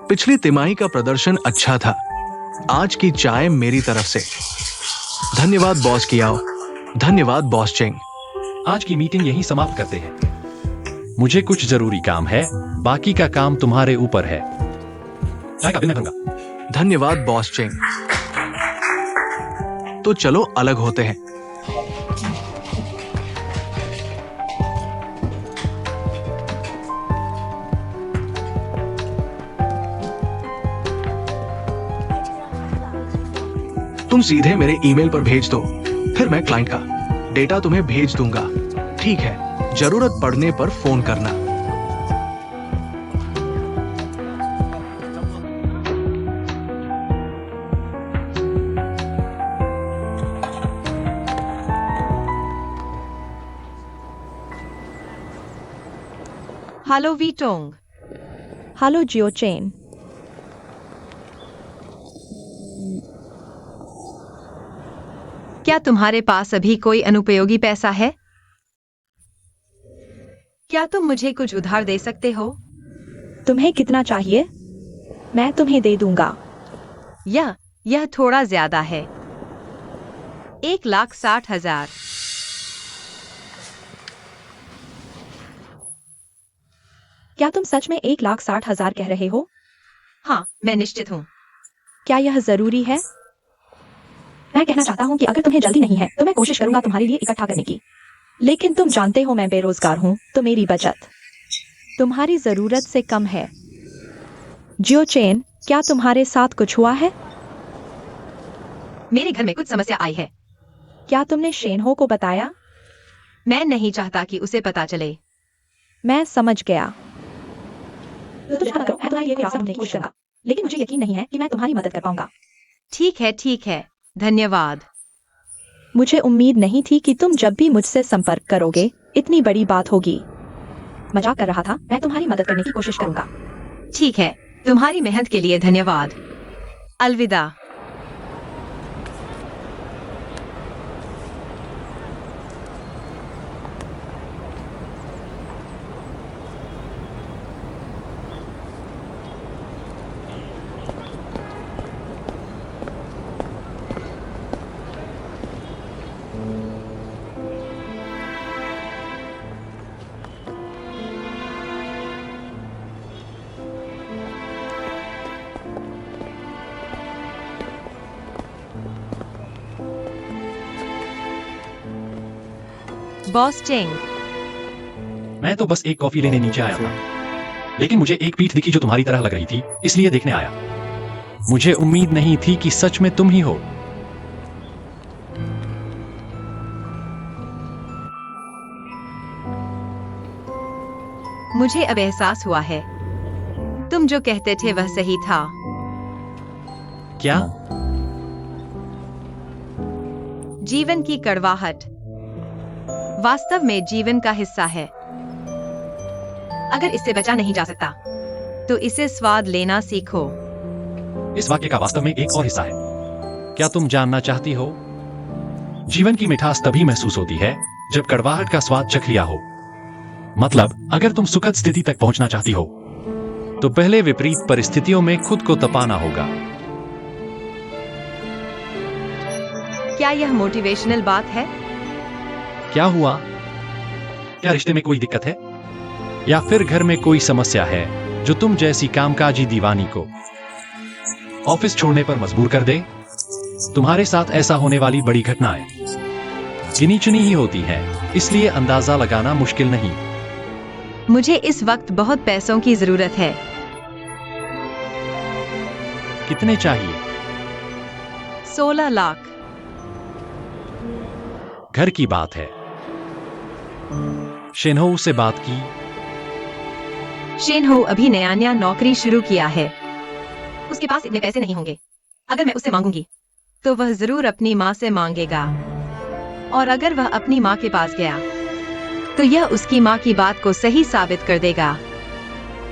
पिछली तिमाही का प्रदर्शन अच्छा था। आज की चाय मेरी तरफ से। धन्यवाद बॉस कियाओ। धन्यवाद बॉस चेंग। आज की मीटिंग यहीं समाप्त करते हैं। मुझे कुछ जरूरी काम है, बाकी का काम तुम्हारे ऊपर है। चाय का बिल मैं भरूंगा। धन्यवाद बॉस चेंग। तो चलो अलग होते हैं। तुम सीधे मेरे ईमेल पर भेज दो, फिर मैं क्लाइंट का डेटा तुम्हें भेज दूंगा। ठीक है, जरूरत पड़ने पर फोन करना। हेलो वीटोंग। हेलो जियोचेन। क्या तुम्हारे पास अभी कोई अनुपयोगी पैसा है? क्या तुम मुझे कुछ उधार दे सकते हो? तुम्हें कितना चाहिए? मैं तुम्हें दे दूंगा। यह थोड़ा ज्यादा है। 1,60,000। क्या तुम सच में 1,60,000 कह रहे हो? हाँ, मैं निश्चित हूँ। क्या यह जरूरी है? मैं कहना चाहता हूँ कि अगर तुम्हें जल्दी नहीं है तो मैं कोशिश करूंगा तुम्हारे लिए इकट्ठा करने की। लेकिन तुम जानते हो मैं बेरोजगार हूँ, तो मेरी बचत तुम्हारी जरूरत से कम है। जियो चेन, क्या तुम्हारे साथ कुछ हुआ है? मेरे घर में कुछ समस्या आई है। क्या तुमने शेनहो को बताया? मैं नहीं चाहता कि उसे पता चले। मैं समझ गया। तो तुम करो, मैं तुम्हारे लिए कोई रास्ता ढूंढने की कोशिश करूंगा। लेकिन मुझे यकीन नहीं है कि मैं तुम्हारी मदद कर पाऊंगा। ठीक है। धन्यवाद। मुझे उम्मीद नहीं थी कि तुम जब भी मुझसे संपर्क करोगे इतनी बड़ी बात होगी। मजाक कर रहा था, मैं तुम्हारी मदद करने की कोशिश करूंगा। ठीक है, तुम्हारी मेहनत के लिए धन्यवाद। अलविदा। बॉस चेंग, मैं तो बस एक कॉफी लेने नीचे आया था, लेकिन मुझे एक पीठ दिखी जो तुम्हारी तरह लग रही थी, इसलिए देखने आया। मुझे उम्मीद नहीं थी कि सच में तुम ही हो। मुझे अब एहसास हुआ है, तुम जो कहते थे वह सही था। क्या? जीवन की कड़वाहट वास्तव में जीवन का हिस्सा है। अगर इससे बचा नहीं जा सकता, तो इसे स्वाद लेना सीखो। इस वाक्य का वास्तव में एक और हिस्सा है। क्या तुम जानना चाहती हो? जीवन की मिठास तभी महसूस होती है जब कड़वाहट का स्वाद चख लिया हो। मतलब, अगर तुम सुखद स्थिति तक पहुंचना चाहती हो, तो पहले विपरीत परिस्थितियों में खुद को तपाना होगा। क्या यह मोटिवेशनल बात है? क्या हुआ? क्या रिश्ते में कोई दिक्कत है? या फिर घर में कोई समस्या है जो तुम जैसी कामकाजी दीवानी को ऑफिस छोड़ने पर मजबूर कर दे? तुम्हारे साथ ऐसा होने वाली बड़ी घटनाएं गिनी चुनी ही होती हैं, इसलिए अंदाजा लगाना मुश्किल नहीं। मुझे इस वक्त बहुत पैसों की जरूरत है। कितने चाहिए? 16 लाख। घर की बात है। शेनहो से बात की? शेनहो अभी नया नौकरी शुरू किया है। उसके पास इतने पैसे नहीं होंगे। अगर मैं उससे मांगूंगी, तो वह जरूर अपनी माँ से मांगेगा। और अगर वह अपनी माँ के पास गया, तो यह उसकी माँ की बात को सही साबित कर देगा।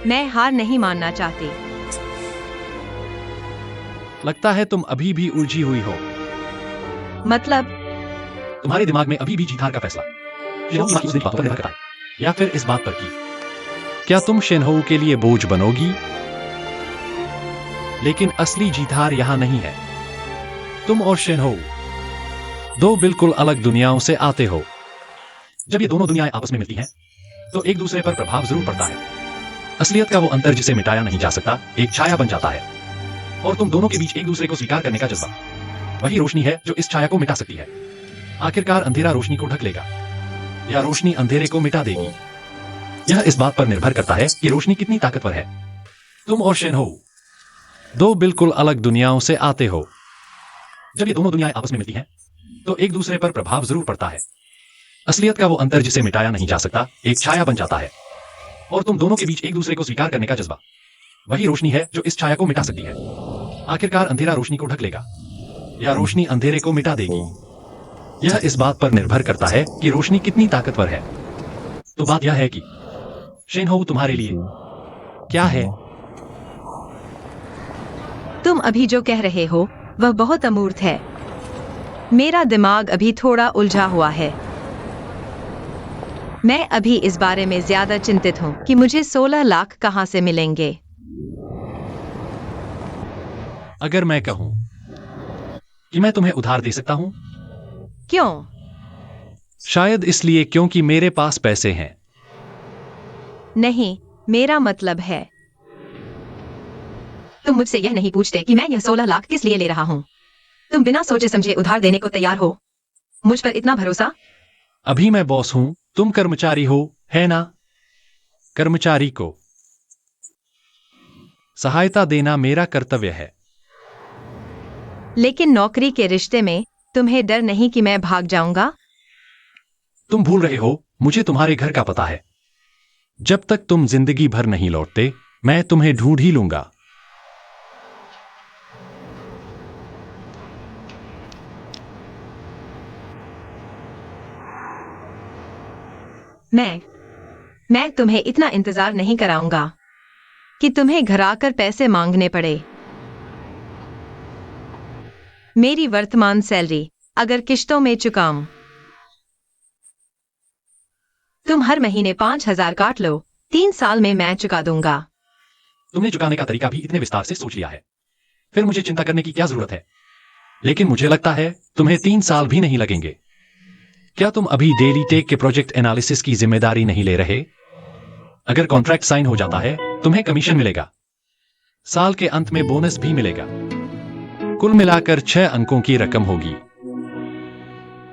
मैं हार नहीं मानना चाहती। लगता है तुम अभी भी उलझी हुई हो। मतलब, तुम्हारे दिमाग में अभी भी जीत हार का फैसला शेनहो की उस दिन बातों पर निर्भर करता है, या फिर इस बात पर कि क्या तुम शेनहो के लिए बोझ बनोगी? लेकिन असली जीत हार यहां नहीं है। तुम और शेनहो दो बिल्कुल अलग दुनियाओं से आते हो। जब ये दोनों दुनियाएं आपस में मिलती हैं, तो एक दूसरे पर प्रभाव जरूर पड़ता है। असलियत का वो अंतर जिसे मिटाया नहीं जा सकता एक छाया बन जाता है, और तुम दोनों के बीच एक दूसरे को स्वीकार करने का जज्बा वही रोशनी है जो इस छाया को मिटा सकती है। आखिरकार अंधेरा रोशनी को ढक लेगा, या रोशनी अंधेरे को मिटा देगी। यह इस बात पर निर्भर करता है कि रोशनी कितनी ताकतवर है। तुम और शेनहो दो बिल्कुल अलग दुनियाओं से आते हो। जब ये दोनों दुनियाएं आपस में मिलती हैं, तो एक दूसरे पर प्रभाव जरूर पड़ता है। असलियत का वो अंतर जिसे मिटाया नहीं जा सकता एक छाया बन जाता है, और तुम दोनों के बीच एक दूसरे को स्वीकार करने का जज्बा वही रोशनी है जो इस छाया को मिटा सकती है। आखिरकार अंधेरा रोशनी को ढक लेगा, या रोशनी अंधेरे को मिटा देगी। यह इस बात पर निर्भर करता है कि रोशनी कितनी ताकतवर है। तो बात यह है कि शेनहो तुम्हारे लिए क्या है? तुम अभी जो कह रहे हो वह बहुत अमूर्त है। मेरा दिमाग अभी थोड़ा उलझा हुआ है। मैं अभी इस बारे में ज्यादा चिंतित हूँ कि मुझे 16 लाख कहाँ से मिलेंगे। अगर मैं कहूं कि मैं तुम्हें उधार दे सकता हूं? क्यों? शायद इसलिए क्योंकि मेरे पास पैसे हैं। नहीं, मेरा मतलब है तुम मुझसे यह नहीं पूछते कि मैं यह 16 लाख किस लिए ले रहा हूँ। तुम बिना सोचे समझे उधार देने को तैयार हो। मुझ पर इतना भरोसा। अभी मैं बॉस हूं, तुम कर्मचारी हो, है ना? कर्मचारी को सहायता देना मेरा कर्तव्य है। लेकिन नौकरी के रिश्ते में तुम्हें डर नहीं कि मैं भाग जाऊंगा? तुम भूल रहे हो, मुझे तुम्हारे घर का पता है। जब तक तुम जिंदगी भर नहीं लौटते, मैं तुम्हें ढूंढ ही लूंगा। मैं तुम्हें इतना इंतजार नहीं कराऊंगा कि तुम्हें घर आकर पैसे मांगने पड़े। मेरी वर्तमान सैलरी अगर किश्तों में चुकाऊं, तुम हर महीने 5,000 काट लो, 3 साल में मैं चुका दूंगा। तुमने चुकाने का तरीका भी इतने विस्तार से सोच लिया है, फिर मुझे चिंता करने की क्या जरूरत है? लेकिन मुझे लगता है तुम्हें 3 साल भी नहीं लगेंगे। क्या तुम अभी डेली टेक के प्रोजेक्ट एनालिसिस की जिम्मेदारी नहीं ले रहे? अगर कॉन्ट्रैक्ट साइन हो जाता है, तुम्हें कमीशन मिलेगा। साल के अंत में बोनस भी मिलेगा। कुल मिलाकर 6 अंकों की रकम होगी।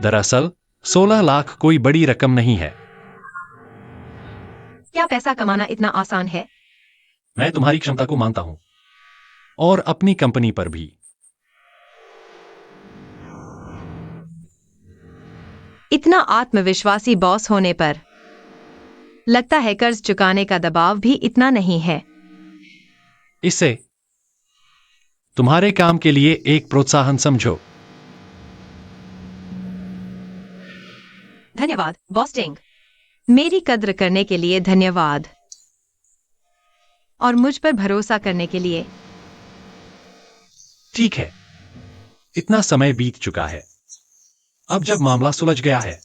दरअसल 16 लाख कोई बड़ी रकम नहीं है। क्या पैसा कमाना इतना आसान है? मैं तुम्हारी क्षमता को मानता हूं, और अपनी कंपनी पर भी। इतना आत्मविश्वासी बॉस होने पर लगता है कर्ज चुकाने का दबाव भी इतना नहीं है। इसे तुम्हारे काम के लिए एक प्रोत्साहन समझो। धन्यवाद बॉस टिंग, मेरी कद्र करने के लिए धन्यवाद, और मुझ पर भरोसा करने के लिए। ठीक है, इतना समय बीत चुका है। अब जब मामला सुलझ गया है,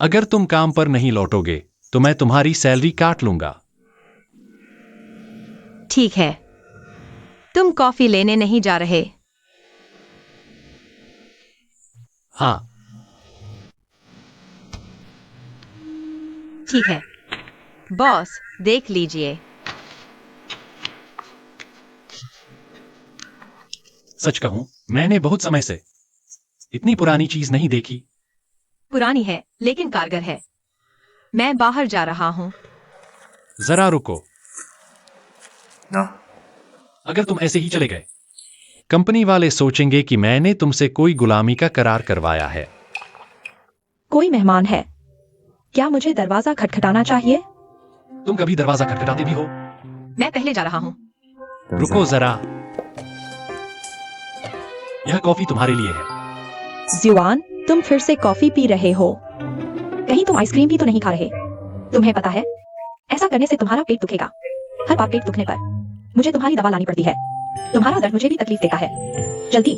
अगर तुम काम पर नहीं लौटोगे तो मैं तुम्हारी सैलरी काट लूंगा। ठीक है, तुम कॉफी लेने नहीं जा रहे? हाँ। ठीक है बॉस, देख लीजिए। सच कहूं, मैंने बहुत समय से इतनी पुरानी चीज नहीं देखी। पुरानी है लेकिन कारगर है। मैं बाहर जा रहा हूं। जरा रुको। अगर तुम ऐसे ही चले गए, कंपनी वाले सोचेंगे कि मैंने तुमसे कोई गुलामी का करार करवाया है। कोई मेहमान है, क्या मुझे दरवाजा खटखटाना चाहिए? तुम कभी दरवाजा खटखटाते भी हो? मैं पहले जा रहा हूं। रुको जरा, यह कॉफी तुम्हारे लिए है। जुआन, तुम फिर से कॉफी पी रहे हो? कहीं तुम आइसक्रीम भी तो नहीं खा रहे? तुम्हें पता है, ऐसा करने से तुम्हारा पेट दुखेगा। हर बार पेट दुखने पर मुझे तुम्हारी दवा लानी पड़ती है। तुम्हारा दर्द मुझे भी तकलीफ देता है। जल्दी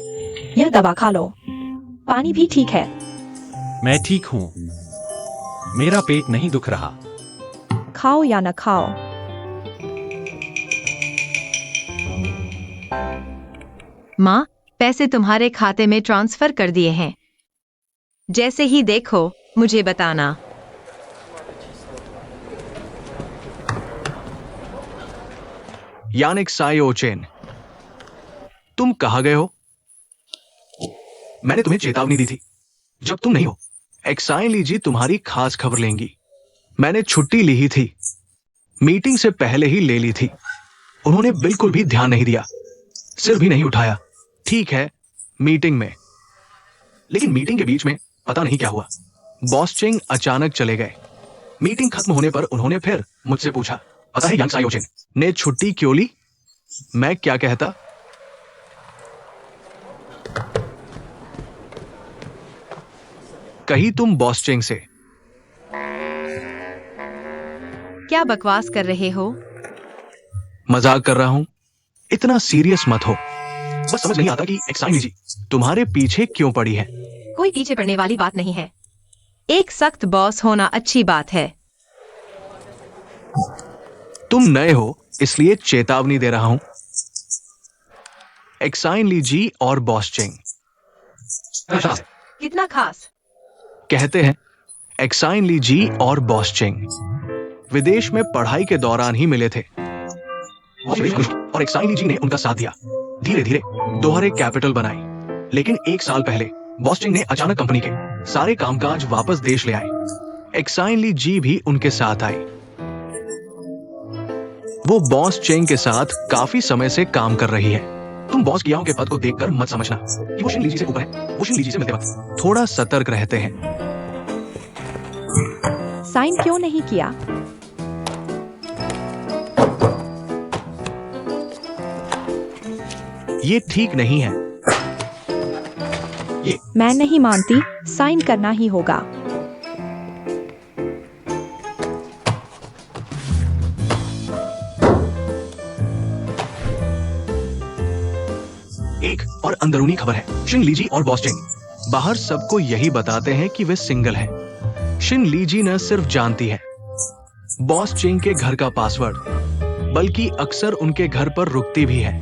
यह दवा खा लो। पानी भी ठीक है। मैं ठीक हूं, मेरा पेट नहीं दुख रहा। खाओ या न खाओ। माँ, पैसे तुम्हारे खाते में ट्रांसफर कर दिए हैं। जैसे ही देखो मुझे बताना। यानिक सायोचेन, तुम कहां गए हो? मैंने तुम्हें चेतावनी दी थी, जब तुम नहीं हो एक्साइन लीजी तुम्हारी खास खबर लेंगी। मैंने छुट्टी ली ही थी, मीटिंग से पहले ही ले ली थी। उन्होंने बिल्कुल भी ध्यान नहीं दिया, सिर भी नहीं उठाया। ठीक है, मीटिंग में, लेकिन मीटिंग के बीच में पता नहीं क्या हुआ, बॉस चिंग अचानक चले गए। मीटिंग खत्म होने पर उन्होंने फिर मुझसे पूछा, पता है यांग सायोचिन ने छुट्टी क्यों ली? मैं क्या कहता? कही तुम बॉस चिंग से। क्या बकवास कर रहे हो? मजाक कर रहा हूं, इतना सीरियस मत हो। बस समझ नहीं आता कि एक्साइन लीजी तुम्हारे पीछे क्यों पड़ी है। कोई पीछे पड़ने वाली बात नहीं है। एक सख्त बॉस होना अच्छी बात है। तुम नए हो इसलिए चेतावनी दे रहा हूं। एक्साइन लीजी और बॉस चिंग कितना खास? कहते हैं एक्साइन लीजी और बॉस चिंग विदेश में पढ़ाई के दौरान ही मिले थे। वो सुरेश कृष्ण और एक्साइली जी ने उनका साथ दिया। धीरे धीरे दोहरे कैपिटल बनाई, लेकिन 1 साल पहले बॉस चेंग ने अचानक कंपनी के सारे कामकाज वापस देश ले आए। एक्साइली जी भी उनके साथ आई। वो बॉस चेंग के साथ काफी समय से काम कर रही है। तुम बॉस कियाओ के पद को देखकर मत समझना कि वो शिन लीजी से ऊपर है। वो शिन लीजी से मिलते वक्त थोड़ा सतर्क रहते हैं। साइन क्यों नहीं किया? ये ठीक नहीं है। मैं नहीं मानती, साइन करना ही होगा। एक और अंदरूनी खबर है। शिन लीजी और बॉस चेंग बाहर सबको यही बताते हैं कि वे सिंगल हैं। शिन लीजी न सिर्फ जानती है बॉस चेंग के घर का पासवर्ड, बल्कि अक्सर उनके घर पर रुकती भी है।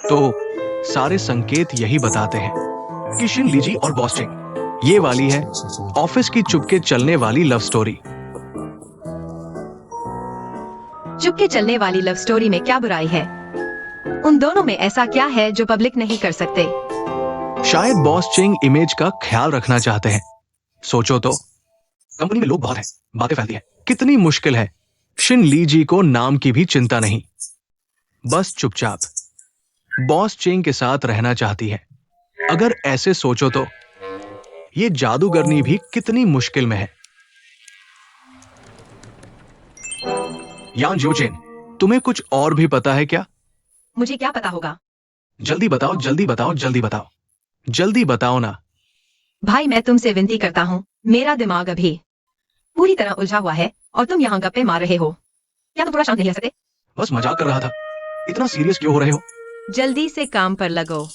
तो सारे संकेत यही बताते हैं कि शिन लीजी और बॉस चेंग ये वाली है ऑफिस की चुपके चलने वाली लव स्टोरी। चुपके चलने वाली लव स्टोरी में क्या बुराई है? उन दोनों में ऐसा क्या है जो पब्लिक नहीं कर सकते? शायद बॉस चेंग इमेज का ख्याल रखना चाहते हैं। सोचो तो, कंपनी में लोग बहुत हैं, बातें फैलती हैं। कितनी मुश्किल है। शिन लीजी को नाम की भी चिंता नहीं, बस चुपचाप बॉस चेंग के साथ रहना चाहती है। अगर ऐसे सोचो तो ये जादूगरनी भी कितनी मुश्किल में है। यान जियोचेन, तुम्हें कुछ और भी पता है क्या? मुझे क्या पता होगा? जल्दी बताओ, जल्दी बताओ, जल्दी बताओ, जल्दी बताओ ना। भाई मैं तुमसे विनती करता हूँ, मेरा दिमाग अभी पूरी तरह उलझा हुआ है और तुम यहाँ गप्पे मार रहे हो। क्या तुम थोड़ा शांत नहीं रह सकते? बस मजाक कर रहा था। इतना सीरियस क्यों हो रहे हो? जल्दी से काम पर लगो।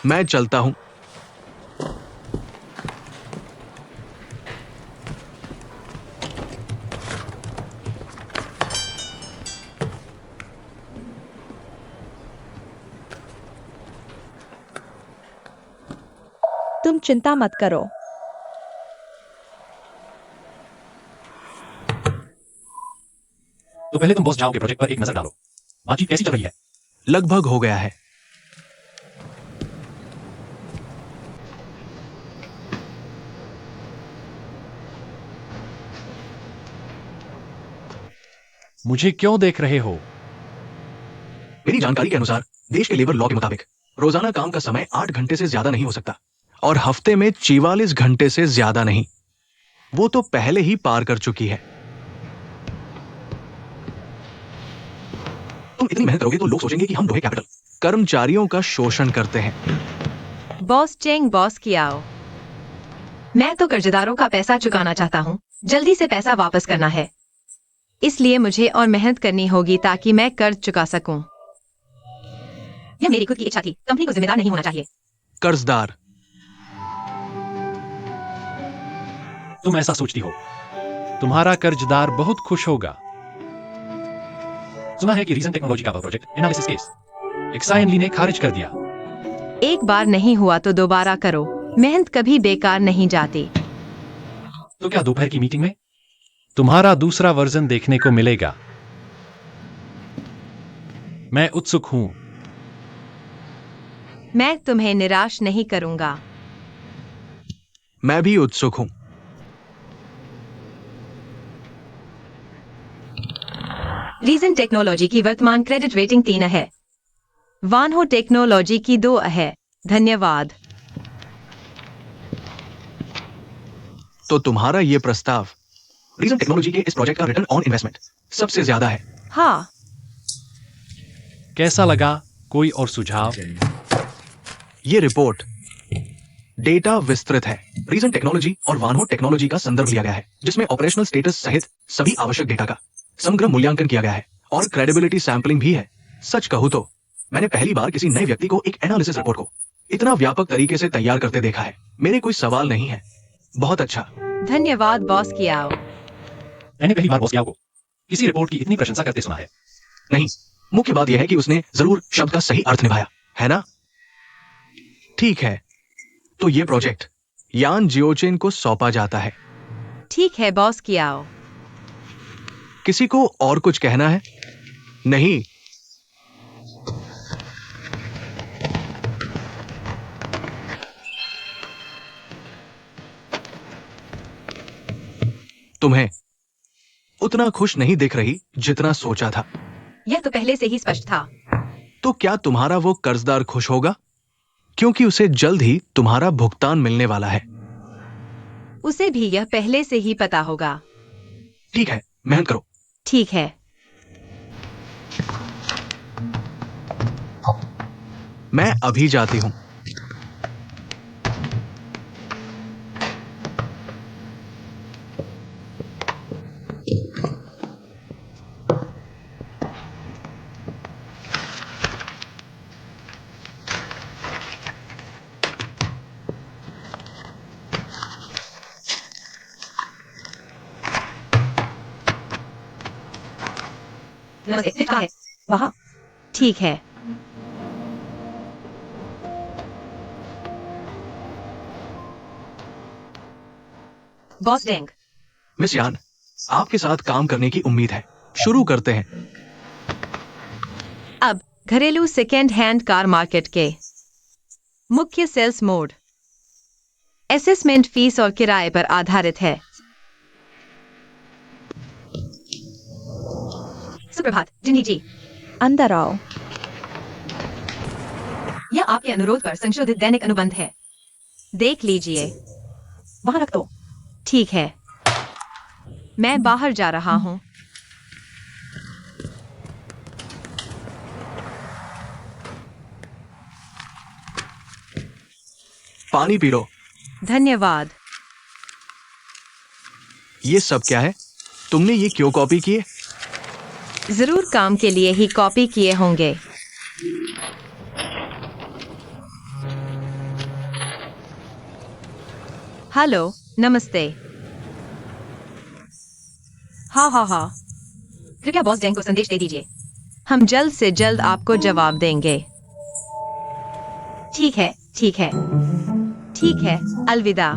मैं चलता हूं। तुम चिंता मत करो। तो पहले तुम बॉस जाओ के प्रोजेक्ट पर एक नजर डालो। बातचीत कैसी चल रही है? लगभग हो गया है। मुझे क्यों देख रहे हो? मेरी जानकारी के अनुसार देश के लेबर लॉ के मुताबिक रोजाना काम का समय 8 घंटे से ज्यादा नहीं हो सकता और हफ्ते में 44 घंटे से ज्यादा नहीं। वो तो पहले ही पार कर चुकी है। तुम इतनी मेहनत करोगे तो लोग सोचेंगे कि हम दोहे कैपिटल कर्मचारियों का शोषण करते हैं। बॉस चेंग, बॉस कियाओ, मैं तो कर्जदारों का पैसा चुकाना चाहता हूँ। जल्दी से पैसा वापस करना है, इसलिए मुझे और मेहनत करनी होगी ताकि मैं कर्ज चुका सकूं। यह मेरी खुद की इच्छा थी। कंपनी को जिम्मेदार नहीं होना चाहिए। कर्जदार, तुम ऐसा सोचती हो। तुम्हारा कर्जदार बहुत खुश होगा। सुना है कि रीजन टेक्नोलॉजी का प्रोजेक्ट एनालिसिस केस एक्साइली ने खारिज कर दिया। एक बार नहीं हुआ तो दोबारा करो। मेहनत कभी बेकार नहीं जाती। तो क्या दोपहर की मीटिंग में तुम्हारा दूसरा वर्जन देखने को मिलेगा? मैं उत्सुक हूं। मैं तुम्हें निराश नहीं करूंगा। मैं भी उत्सुक हूं। रीजन टेक्नोलॉजी की वर्तमान क्रेडिट रेटिंग 3 है। वानहो टेक्नोलॉजी की 2 है। धन्यवाद। तो तुम्हारा ये प्रस्ताव रीजन टेक्नोलॉजी के इस प्रोजेक्ट का रिटर्न ऑन इन्वेस्टमेंट सबसे ज्यादा है। हाँ, कैसा लगा? कोई और सुझाव? ये रिपोर्ट डेटा विस्तृत है। रीजन टेक्नोलॉजी और वानहो टेक्नोलॉजी का संदर्भ लिया गया है, जिसमें ऑपरेशनल स्टेटस सहित सभी आवश्यक डेटा का समग्र मूल्यांकन किया गया है और क्रेडिबिलिटी सैंपलिंग भी है। सच कहूं तो मैंने पहली बार किसी नए व्यक्ति को एक एनालिसिस रिपोर्ट को इतना व्यापक तरीके से तैयार करते देखा है। मेरे कोई सवाल नहीं है। बहुत अच्छा। धन्यवाद बॉस कियाओ। मैंने पहली बार बॉस कियाओ को किसी रिपोर्ट की इतनी प्रशंसा करते सुना है। नहीं, मुख्य बात यह है कि उसने जरूर शब्द का सही अर्थ निभाया, है ना? ठीक है, तो ये प्रोजेक्ट यान जियोचेन को सौंपा जाता है। ठीक है बॉस, किया आओ। किसी को और कुछ कहना है? नहीं। तुम्हें उतना खुश नहीं दिख रही जितना सोचा था। यह तो पहले से ही स्पष्ट था। तो क्या तुम्हारा वो कर्जदार खुश होगा? क्योंकि उसे जल्द ही तुम्हारा भुगतान मिलने वाला है। उसे भी यह पहले से ही पता होगा। ठीक है, मेहनत करो। ठीक है। मैं अभी जाती हूं। नमस्ते, लिफ्ट कहाँ है? वहाँ। ठीक है। बॉस डेंग, मिस यान, आपके साथ काम करने की उम्मीद है। शुरू करते हैं। अब घरेलू सेकेंड हैंड कार मार्केट के मुख्य सेल्स मोड असेसमेंट फीस और किराए पर आधारित है। सुप्रभात जिन्ही जी, अंदर आओ। यह आपके अनुरोध पर संशोधित दैनिक अनुबंध है, देख लीजिए। वहाँ रख दो। ठीक है, मैं बाहर जा रहा हूँ। पानी पी लो। धन्यवाद। ये सब क्या है? तुमने ये क्यों कॉपी किए? जरूर काम के लिए ही कॉपी किए होंगे। हेलो, नमस्ते। हाँ, कृपया बॉस डेंग को संदेश दे दीजिए, हम जल्द से जल्द आपको जवाब देंगे। ठीक है, ठीक है, ठीक है, अलविदा।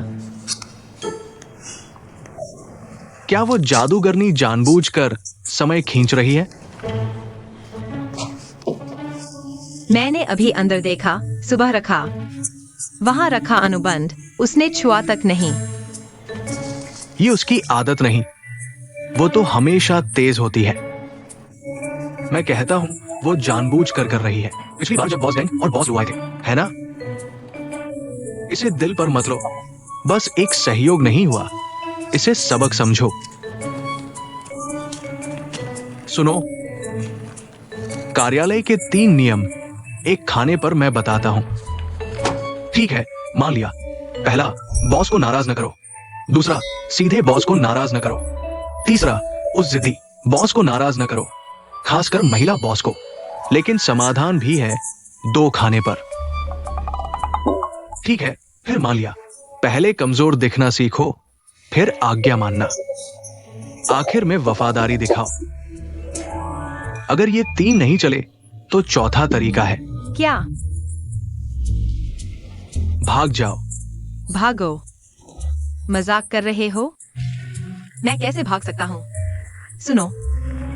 क्या वो जादूगरनी जानबूझकर समय खींच रही है? मैंने अभी अंदर देखा, सुबह रखा, वहां रखा अनुबंध, उसने छुआ तक नहीं। ये उसकी आदत नहीं, वो तो हमेशा तेज होती है। मैं कहता हूं वो जानबूझकर कर रही है। पिछली बार जब बॉस डेंग और बॉस लू आए थे, है ना? इसे दिल पर मत लो, बस एक सहयोग नहीं हुआ, इसे सबक समझो। सुनो, कार्यालय के 3 नियम एक खाने पर मैं बताता हूं। ठीक है, मान लिया। पहला, बॉस को नाराज न करो। दूसरा, सीधे बॉस को नाराज न करो। तीसरा, उस जिद्दी बॉस को नाराज न करो, खासकर महिला बॉस को। लेकिन समाधान भी है 2 खाने पर। ठीक है, फिर मान लिया। पहले कमजोर दिखना सीखो, फिर आज्ञा मानना, आखिर में वफादारी दिखाओ। अगर ये 3 नहीं चले तो चौथा तरीका है, क्या? भाग जाओ। भागो? मजाक कर रहे हो? मैं कैसे भाग सकता हूँ? सुनो,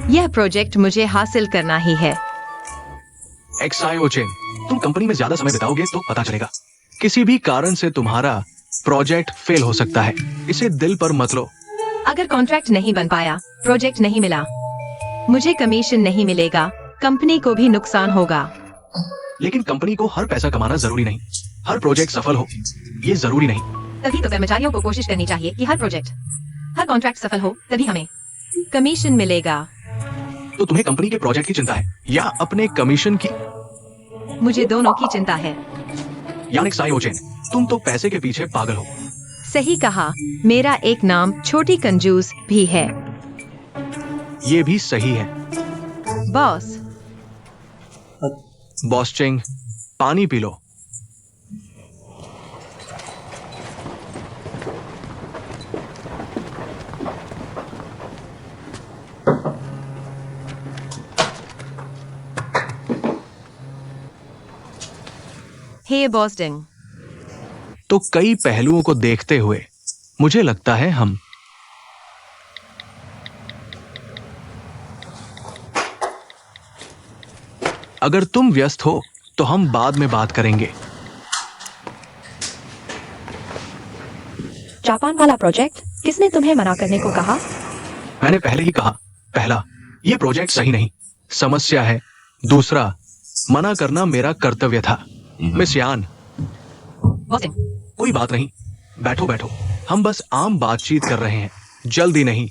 यह प्रोजेक्ट मुझे हासिल करना ही है। एक्सायोचेन, तुम कंपनी में ज्यादा समय बिताओगे तो पता चलेगा। किसी भी कारण से तुम्हारा प्रोजेक्ट फेल हो सकता है, इसे दिल पर मत लो। अगर कॉन्ट्रैक्ट नहीं बन पाया, प्रोजेक्ट नहीं मिला, मुझे कमीशन नहीं मिलेगा, कंपनी को भी नुकसान होगा। लेकिन कंपनी को हर पैसा कमाना जरूरी नहीं, हर प्रोजेक्ट सफल हो ये जरूरी नहीं। तभी तो कर्मचारियों को कोशिश करनी चाहिए कि हर प्रोजेक्ट, हर कॉन्ट्रैक्ट सफल हो, तभी हमें कमीशन मिलेगा। तो तुम्हें कंपनी के प्रोजेक्ट की चिंता है या अपने कमीशन की? मुझे दोनों की चिंता है। यानी एक्सायोचेन, तुम तो पैसे के पीछे पागल हो। सही कहा, मेरा एक नाम छोटी कंजूस भी है। ये भी सही है। बॉस, बॉस चेंग, पानी पी लो। हे बॉस्टिंग, तो कई पहलुओं को देखते हुए मुझे लगता है हम अगर तुम व्यस्त हो तो हम बाद में बात करेंगे। जापान वाला प्रोजेक्ट किसने तुम्हें मना करने को कहा? मैंने पहले ही कहा, पहला, ये प्रोजेक्ट सही नहीं, समस्या है। दूसरा, मना करना मेरा कर्तव्य था। मिस यान, बॉस्टिंग, कोई बात नहीं, बैठो बैठो, हम बस आम बातचीत कर रहे हैं, जल्दी नहीं।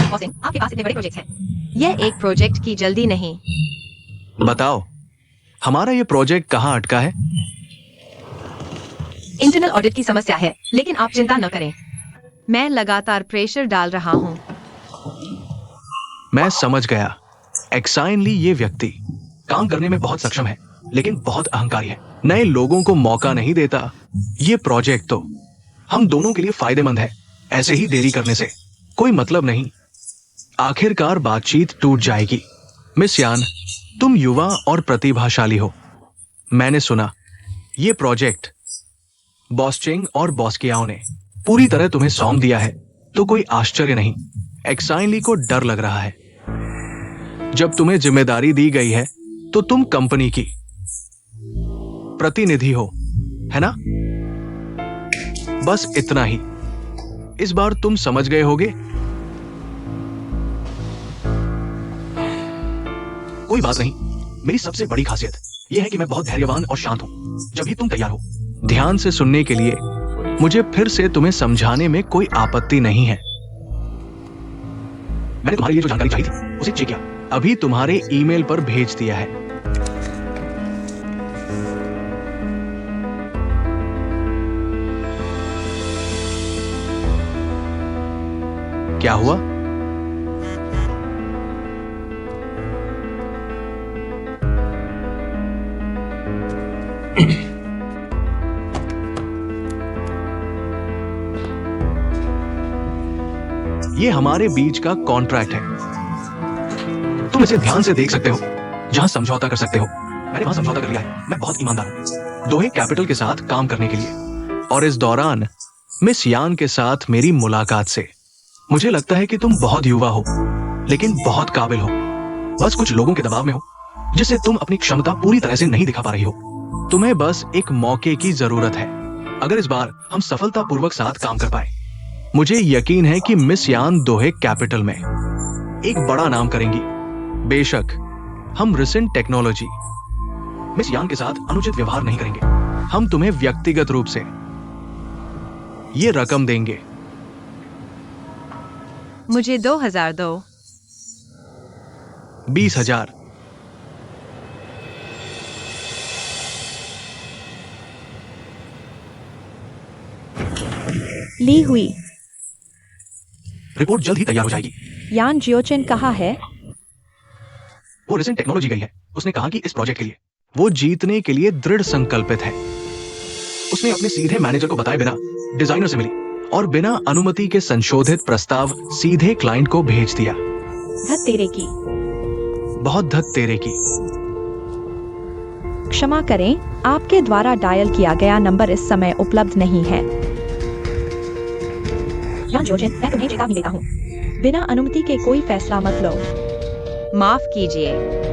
बॉस्टिंग, आपके पास इतने बड़े प्रोजेक्ट हैं। यह एक प्रोजेक्ट की जल्दी नहीं। बताओ, हमारा ये प्रोजेक्ट कहाँ अटका है? इंटरनल ऑडिट की समस्या है, लेकिन आप चिंता न करें। मैं लगातार प्रेशर डाल रहा हूँ। मैं समझ गया। एक्साइनली ये व्यक्ति काम करने में बहुत सक्षम है, लेकिन बहुत अहंकारी है, नए लोगों को मौका नहीं देता। ये प्रोजेक्ट तो हम दोनों के लिए फायदेमंद है, ऐसे ही देरी करने से कोई मतलब नहीं। आखिरकार बातचीत टूट जाएगी। मिस यान, तुम युवा और प्रतिभाशाली हो। मैंने सुना ये प्रोजेक्ट बॉस चेंग और बॉस कियाओ ने पूरी तरह तुम्हें सौंप दिया है, तो कोई आश्चर्य नहीं एक्साइनली को डर लग रहा है। जब तुम्हें जिम्मेदारी दी गई है तो तुम कंपनी की प्रतिनिधि हो, है ना? बस इतना ही। इस बार तुम समझ गए होगे। कोई बात नहीं, मेरी सबसे बड़ी खासियत यह है कि मैं बहुत धैर्यवान और शांत हूं। जब भी तुम तैयार हो, ध्यान से सुनने के लिए मुझे फिर से तुम्हें समझाने में कोई आपत्ति नहीं है। मैंने तुम्हारे लिए जो जानकारी चाहिए थी उसे चेक किया, अभी तुम्हारे ईमेल पर भेज दिया है। क्या हुआ? ये हमारे बीच का कॉन्ट्रैक्ट है, तुम इसे ध्यान से देख सकते हो। जहां समझौता कर सकते हो, मैंने वहां समझौता कर लिया है। मैं बहुत ईमानदार हूं दोहे कैपिटल के साथ काम करने के लिए। और इस दौरान मिस यान के साथ मेरी मुलाकात से मुझे लगता है कि तुम बहुत युवा हो, लेकिन बहुत काबिल हो। बस कुछ लोगों के दबाव में हो, जिससे तुम अपनी क्षमता पूरी तरह से नहीं दिखा पा रही हो। तुम्हें बस एक मौके की जरूरत है। अगर इस बार हम सफलतापूर्वक साथ काम कर पाए, मुझे यकीन है कि मिस यान दोहे कैपिटल में एक बड़ा नाम करेंगी। बेशक हम रिसेंट टेक्नोलॉजी मिस यान के साथ अनुचित व्यवहार नहीं करेंगे। हम तुम्हें व्यक्तिगत रूप से ये रकम देंगे। मुझे 2000 दो। 20,000। ली हुई। रिपोर्ट जल्द ही तैयार हो जाएगी। यान जियोचेन कहाँ है? वो रिसेंट टेक्नोलॉजी गई है। उसने कहा कि इस प्रोजेक्ट के लिए वो जीतने के लिए दृढ़ संकल्पित है। उसने अपने सीधे मैनेजर को बताए बिना डिजाइनर से मिली और बिना अनुमति के संशोधित प्रस्ताव सीधे क्लाइंट को भेज दिया। धत तेरे की। बहुत धत तेरे की। क्षमा करें, आपके द्वारा डायल किया गया नंबर इस समय उपलब्ध नहीं है। यान जियोचेन, मैं तुम्हें चेतावनी देता हूँ, बिना अनुमति के कोई फैसला मत लो। माफ कीजिए।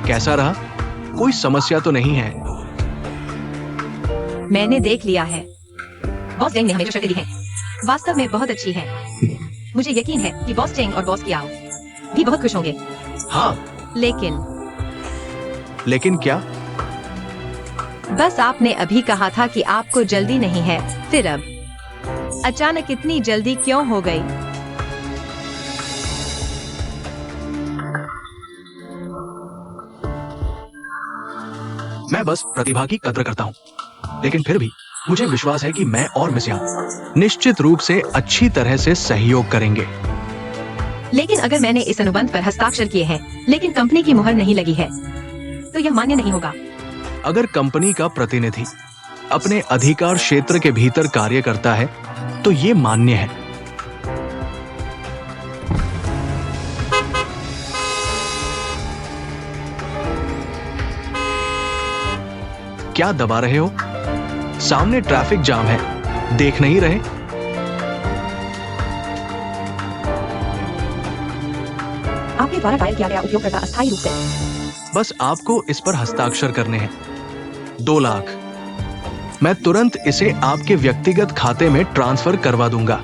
कैसा रहा? कोई समस्या तो नहीं है? मैंने देख लिया है। बॉस चेंग ने हमें जो शर्तें दी हैं, वास्तव में बहुत अच्छी है। मुझे यकीन है कि बॉस चेंग और बॉस कियाओ भी बहुत खुश होंगे। हाँ, लेकिन क्या? बस आपने अभी कहा था कि आपको जल्दी नहीं है, फिर अब अचानक इतनी जल्दी क्यों हो गई? मैं बस प्रतिभा की कद्र करता हूँ, लेकिन फिर भी मुझे विश्वास है कि मैं और मिस यान निश्चित रूप से अच्छी तरह से सहयोग करेंगे। लेकिन अगर मैंने इस अनुबंध पर हस्ताक्षर किए हैं, लेकिन कंपनी की मुहर नहीं लगी है, तो यह मान्य नहीं होगा। अगर कंपनी का प्रतिनिधि अपने अधिकार क्षेत्र के भीतर कार्य करता है तो ये मान्य है। क्या दबा रहे हो? सामने ट्रैफिक जाम है, देख नहीं रहे? आपके द्वारा डायल किया गया उपयोगकर्ता अस्थायी रूप से। बस आपको इस पर हस्ताक्षर करने हैं। 2 लाख। मैं तुरंत इसे आपके व्यक्तिगत खाते में ट्रांसफर करवा दूंगा।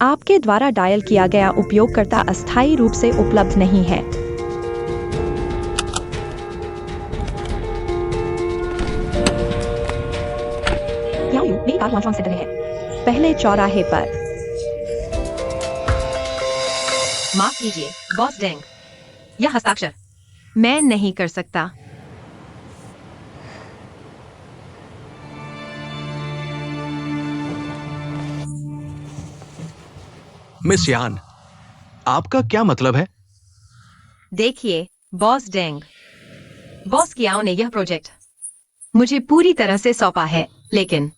आपके द्वारा डायल किया गया उपयोगकर्ता अस्थायी रूप से उपलब्ध नहीं है। मेरी कार लॉन्च ऑन सेंटर में है, पहले चौराहे पर। माफ कीजिए बॉस डेंग, यह हस्ताक्षर मैं नहीं कर सकता। मिस यान, आपका क्या मतलब है? देखिए बॉस डेंग, बॉस कियाओ ने यह प्रोजेक्ट मुझे पूरी तरह से सौंपा है, लेकिन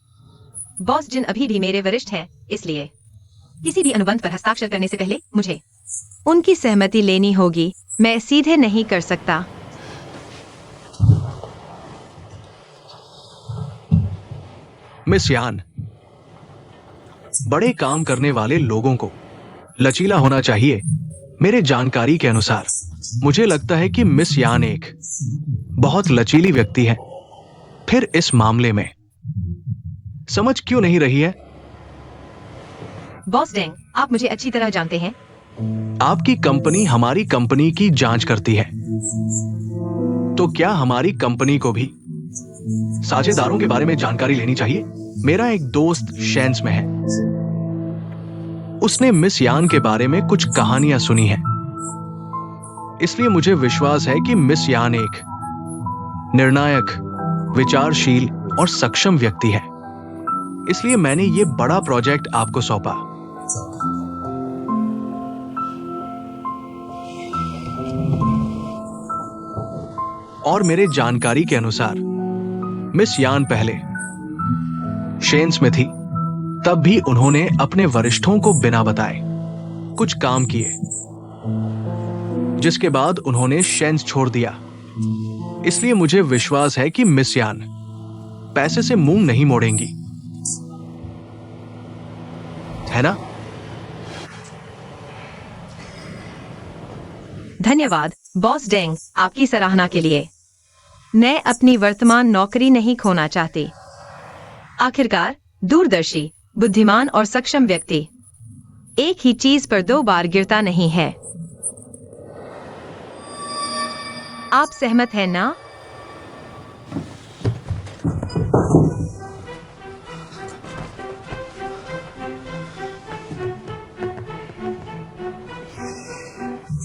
बॉस जिन अभी भी मेरे वरिष्ठ हैं, इसलिए किसी भी अनुबंध पर हस्ताक्षर करने से पहले मुझे उनकी सहमति लेनी होगी। मैं सीधे नहीं कर सकता। मिस यान, बड़े काम करने वाले लोगों को लचीला होना चाहिए। मेरे जानकारी के अनुसार मुझे लगता है कि मिस यान एक बहुत लचीली व्यक्ति है। फिर इस मामले में समझ क्यों नहीं रही है? बॉस डेंग, आप मुझे अच्छी तरह जानते हैं। आपकी कंपनी हमारी कंपनी की जांच करती है, तो क्या हमारी कंपनी को भी साझेदारों के बारे में जानकारी लेनी चाहिए? मेरा एक दोस्त शेंस में है, उसने मिस यान के बारे में कुछ कहानियां सुनी हैं, इसलिए मुझे विश्वास है कि मिस यान एक निर्णायक, विचारशील और सक्षम व्यक्ति है। इसलिए मैंने ये बड़ा प्रोजेक्ट आपको सौंपा। और मेरे जानकारी के अनुसार मिस यान पहले शेंस में थी, तब भी उन्होंने अपने वरिष्ठों को बिना बताए कुछ काम किए, जिसके बाद उन्होंने शेंस छोड़ दिया। इसलिए मुझे विश्वास है कि मिस यान पैसे से मुंह नहीं मोड़ेंगी, है ना? धन्यवाद बॉस डेंग, आपकी सराहना के लिए। मैं अपनी वर्तमान नौकरी नहीं खोना चाहती। आखिरकार दूरदर्शी, बुद्धिमान और सक्षम व्यक्ति एक ही चीज पर 2 बार गिरता नहीं है। आप सहमत हैं ना?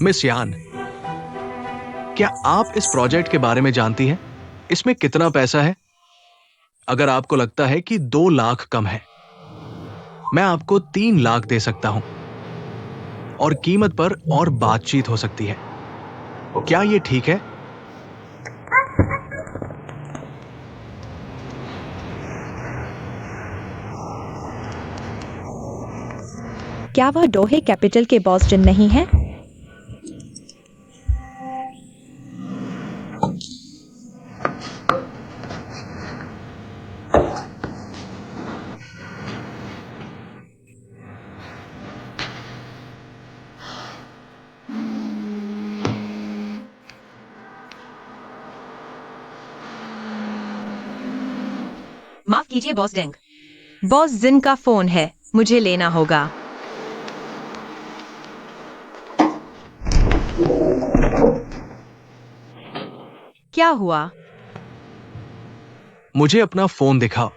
मिस यान, क्या आप इस प्रोजेक्ट के बारे में जानती हैं? इसमें कितना पैसा है? अगर आपको लगता है कि 2 लाख कम है, मैं आपको 3 लाख दे सकता हूं और कीमत पर और बातचीत हो सकती है। क्या यह ठीक है? क्या वह डोहे कैपिटल के बॉस जिन नहीं है? माफ कीजिए बॉस डेंग, बॉस जिन का फोन है, मुझे लेना होगा। क्या हुआ? मुझे अपना फोन दिखाओ,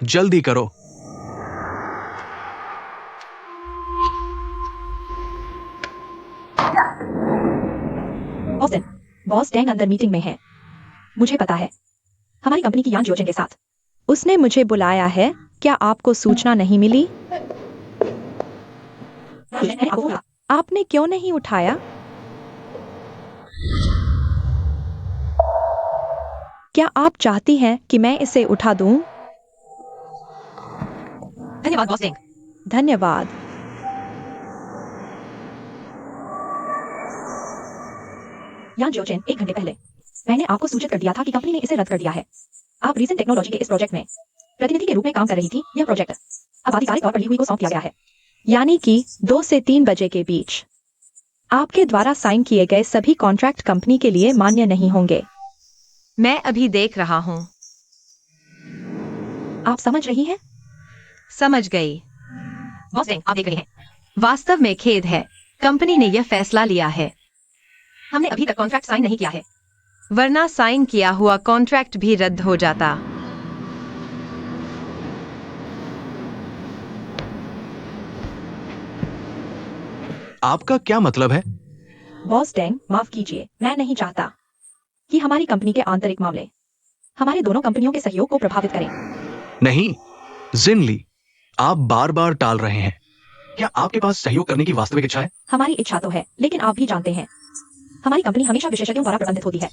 जल्दी करो। बॉस डेंग अंदर मीटिंग में है। मुझे पता है, हमारी कंपनी की यान जोजन के साथ। उसने मुझे बुलाया है। क्या आपको सूचना नहीं मिली? मैंने आपको बोला। आपने क्यों नहीं उठाया? क्या आप चाहती हैं कि मैं इसे उठा दूं? धन्यवाद बॉस डेंग। धन्यवाद। यान जियोचेन, 1 घंटे पहले मैंने आपको सूचित कर दिया था कि कंपनी ने इसे रद्द कर दिया है। आप रीसेंट टेक्नोलॉजी के इस प्रोजेक्ट में प्रतिनिधि के रूप में काम कर रही थी। यह प्रोजेक्ट अब आधिकारिक तौर पर ली हुई को सौंप दिया गया है। यानी कि 2 से 3 बजे के बीच आपके द्वारा साइन किए गए सभी कॉन्ट्रैक्ट कंपनी के लिए मान्य नहीं होंगे। मैं अभी देख रहा हूँ। आप समझ रही हैं? समझ गई। बॉस डेंग, आप देख रहे हैं। वास्तव में खेद है, कंपनी ने यह फैसला लिया है। हमने अभी तक कॉन्ट्रैक्ट साइन नहीं किया है। वरना साइन किया हुआ कॉन्ट्रैक्ट भी रद्द हो जाता। आपका क्या मतलब है? बॉस डेंग, माफ कीजिए, मैं नहीं चाहता कि हमारी कंपनी के आंतरिक मामले हमारे दोनों कंपनियों के सहयोग को प्रभावित करें। नहीं, जिन ली, आप बार बार टाल रहे हैं। क्या आपके पास सहयोग करने की वास्तविक इच्छा है? हमारी इच्छा तो है, लेकिन आप भी जानते हैं हमारी कंपनी हमेशा विशेषज्ञों द्वारा प्रबंधित होती है।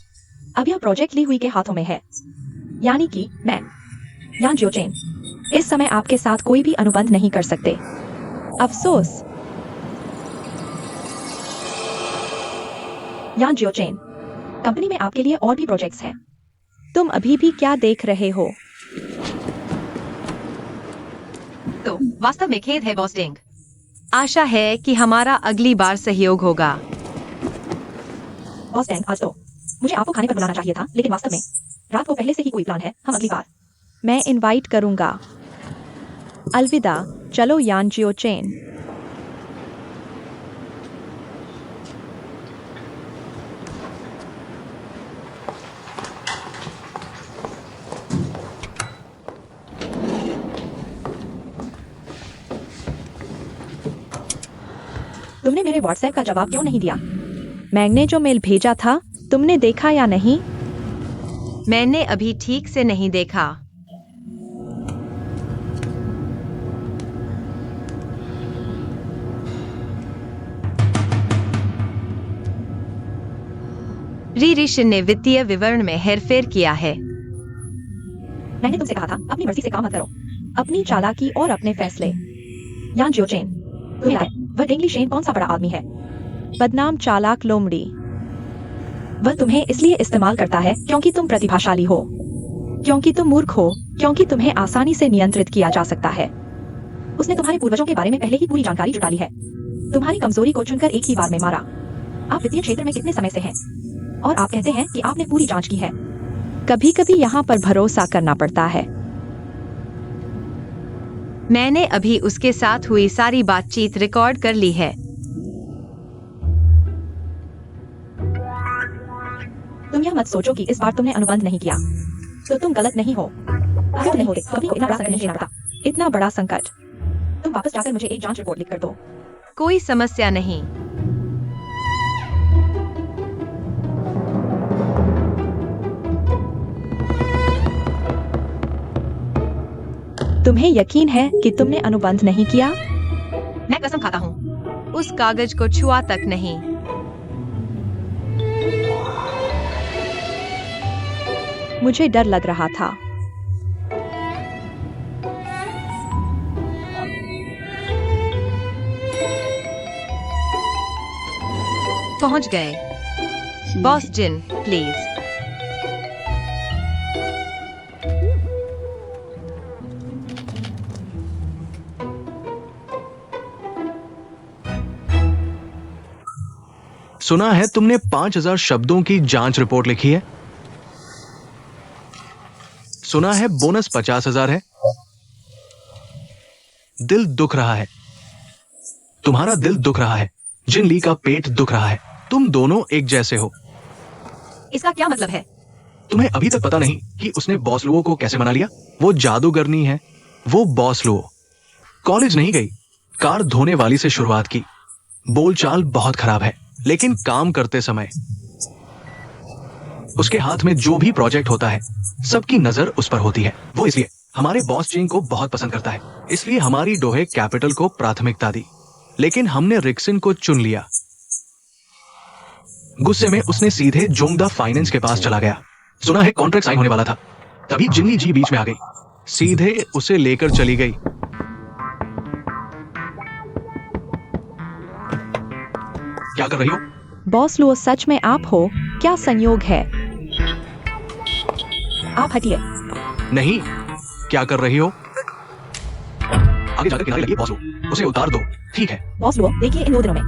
अब यह प्रोजेक्ट ली हुई के हाथों में है, यानी कि मैं, यान जियोचेन, इस समय आपके साथ कोई भी अनुबंध नहीं कर सकते। अफसोस। यान जियोचेन, कंपनी में आपके लिए और भी प्रोजेक्ट्स हैं। तुम अभी भी क्या देख रहे हो? तो वास्तव में खेद है बॉस डेंग। आशा है कि हमारा अगली बार सहयोग होगा। बॉस डेंग, आज तो मुझे आपको खाने पर बुलाना चाहिए था, लेकिन वास्तव में रात को पहले से ही कोई प्लान है। हम अगली बार। मैं इनवाइट करूंगा। अलविदा। चलो यान जियोचेन। तुमने मेरे व्हाट्सएप का जवाब क्यों नहीं दिया? मैंने जो मेल भेजा था, तुमने देखा या नहीं? मैंने अभी ठीक से नहीं देखा। रीरिशन ने वित्तीय विवरण में हेरफेर किया है। मैंने तुमसे कहा था अपनी मर्जी से काम मत करो, अपनी चालाकी और अपने फैसले। यान जियोचेन, तुम्हें आए, वह डेंगली शेन कौन सा बड़ा आदमी है? बदनाम चालाक लोमड़ी। वह तुम्हें इसलिए इस्तेमाल करता है क्योंकि तुम प्रतिभाशाली हो, क्योंकि तुम मूर्ख हो, क्योंकि तुम्हें आसानी से नियंत्रित किया जा सकता है। उसने तुम्हारे पूर्वजों के बारे में पहले ही पूरी जानकारी जुटा ली है। तुम्हारी कमजोरी को चुनकर एक ही बार में मारा। आप वित्तीय क्षेत्र में कितने समय से हैं? और आप कहते हैं कि आपने पूरी जांच की है। कभी कभी यहाँ पर भरोसा करना पड़ता है। मैंने अभी उसके साथ हुई सारी बातचीत रिकॉर्ड कर ली है। तुम यह मत सोचो कि इस बार तुमने अनुबंध नहीं किया तो तुम गलत नहीं हो। अगर तुम नहीं होते कभी इतना बड़ा संकट नहीं झेलना पड़ता। इतना बड़ा संकट। तुम वापस जाकर मुझे एक जांच रिपोर्ट लिख कर दो। कोई समस्या नहीं। तुम्हें यकीन है कि तुमने अनुबंध नहीं किया? मैं कसम खाता हूँ, उस कागज को छुआ तक नहीं। मुझे डर लग रहा था। पहुंच गए। बॉस जिन, प्लीज। सुना है तुमने 5000 शब्दों की जांच रिपोर्ट लिखी है। सुना है बोनस 50,000 है। दिल दुख रहा है, तुम्हारा दिल दुख रहा है, जिन ली का पेट दुख रहा है। तुम दोनों एक जैसे हो। इसका क्या मतलब है? तुम्हें अभी तक पता नहीं कि उसने बॉस लुओ को कैसे मना लिया। वो जादूगरनी है, वो बॉस लुओ। कॉलेज नहीं गई, कार धोने वाली से शुरुआत की। बोलचाल बहुत खराब है, लेकिन काम करते समय उसके हाथ में जो भी प्रोजेक्ट होता है सबकी नजर उस पर होती है। वो इसलिए हमारे बॉस चेंग को बहुत पसंद करता है, इसलिए हमारी डोहे कैपिटल को प्राथमिकता दी। लेकिन हमने रिक्सन को चुन लिया। गुस्से में उसने सीधे जोंगदा फाइनेंस के पास चला गया। सुना है कॉन्ट्रैक्ट साइन होने वाला था, तभी जिन्नी जी बीच में आ गई, सीधे उसे लेकर चली गई। क्या कर रही हो? बॉस लुओ, सच में आप हो? क्या संयोग है? आप हटिए। नहीं, क्या कर रही हो? आगे जाकर किनारे लगी बॉस लो, उसे उतार दो। ठीक है बॉस लो, देखिए इन 2 दिनों में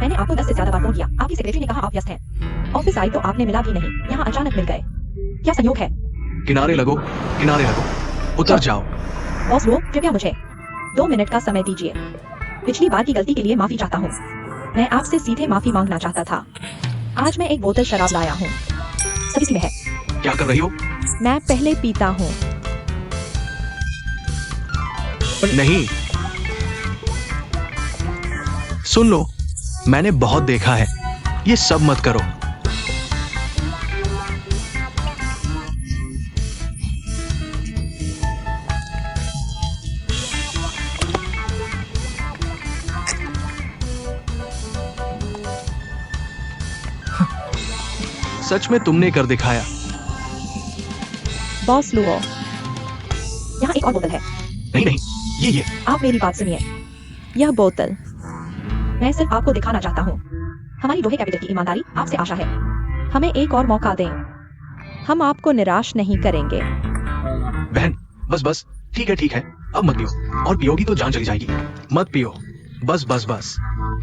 मैंने आपको 10 से ज्यादा बार फोन किया। आपकी सेक्रेटरी ने कहा आप व्यस्त हैं। ऑफिस आई तो आपने मिला भी नहीं, यहाँ अचानक मिल गए। क्या संयोग है? किनारे लगो, किनारे लगो, उतर जाओ। बॉस लो, कृपया मुझे 2 मिनट का समय दीजिए। पिछली बार की गलती के लिए माफी चाहता हूँ। मैं आपसे सीधे माफी मांगना चाहता था। आज मैं एक बोतल शराब लाया हूँ। सब इसी में है। क्या कर रही हो? मैं पहले पीता हूँ। नहीं, सुन लो, मैंने बहुत देखा है, ये सब मत करो। सच में तुमने कर दिखाया। बॉस लुओ, यहाँ एक और बोतल है। नहीं नहीं, ये आप मेरी बात सुनिए। यह बोतल मैं सिर्फ आपको दिखाना चाहता हूँ। हमारी दोहे कैपिटल की ईमानदारी आपसे आशा है। हमें एक और मौका दें, हम आपको निराश नहीं करेंगे। बहन, बस बस, ठीक है, अब मत पियो, और पियोगी तो जान चली जाएगी। मत पियो, बस बस बस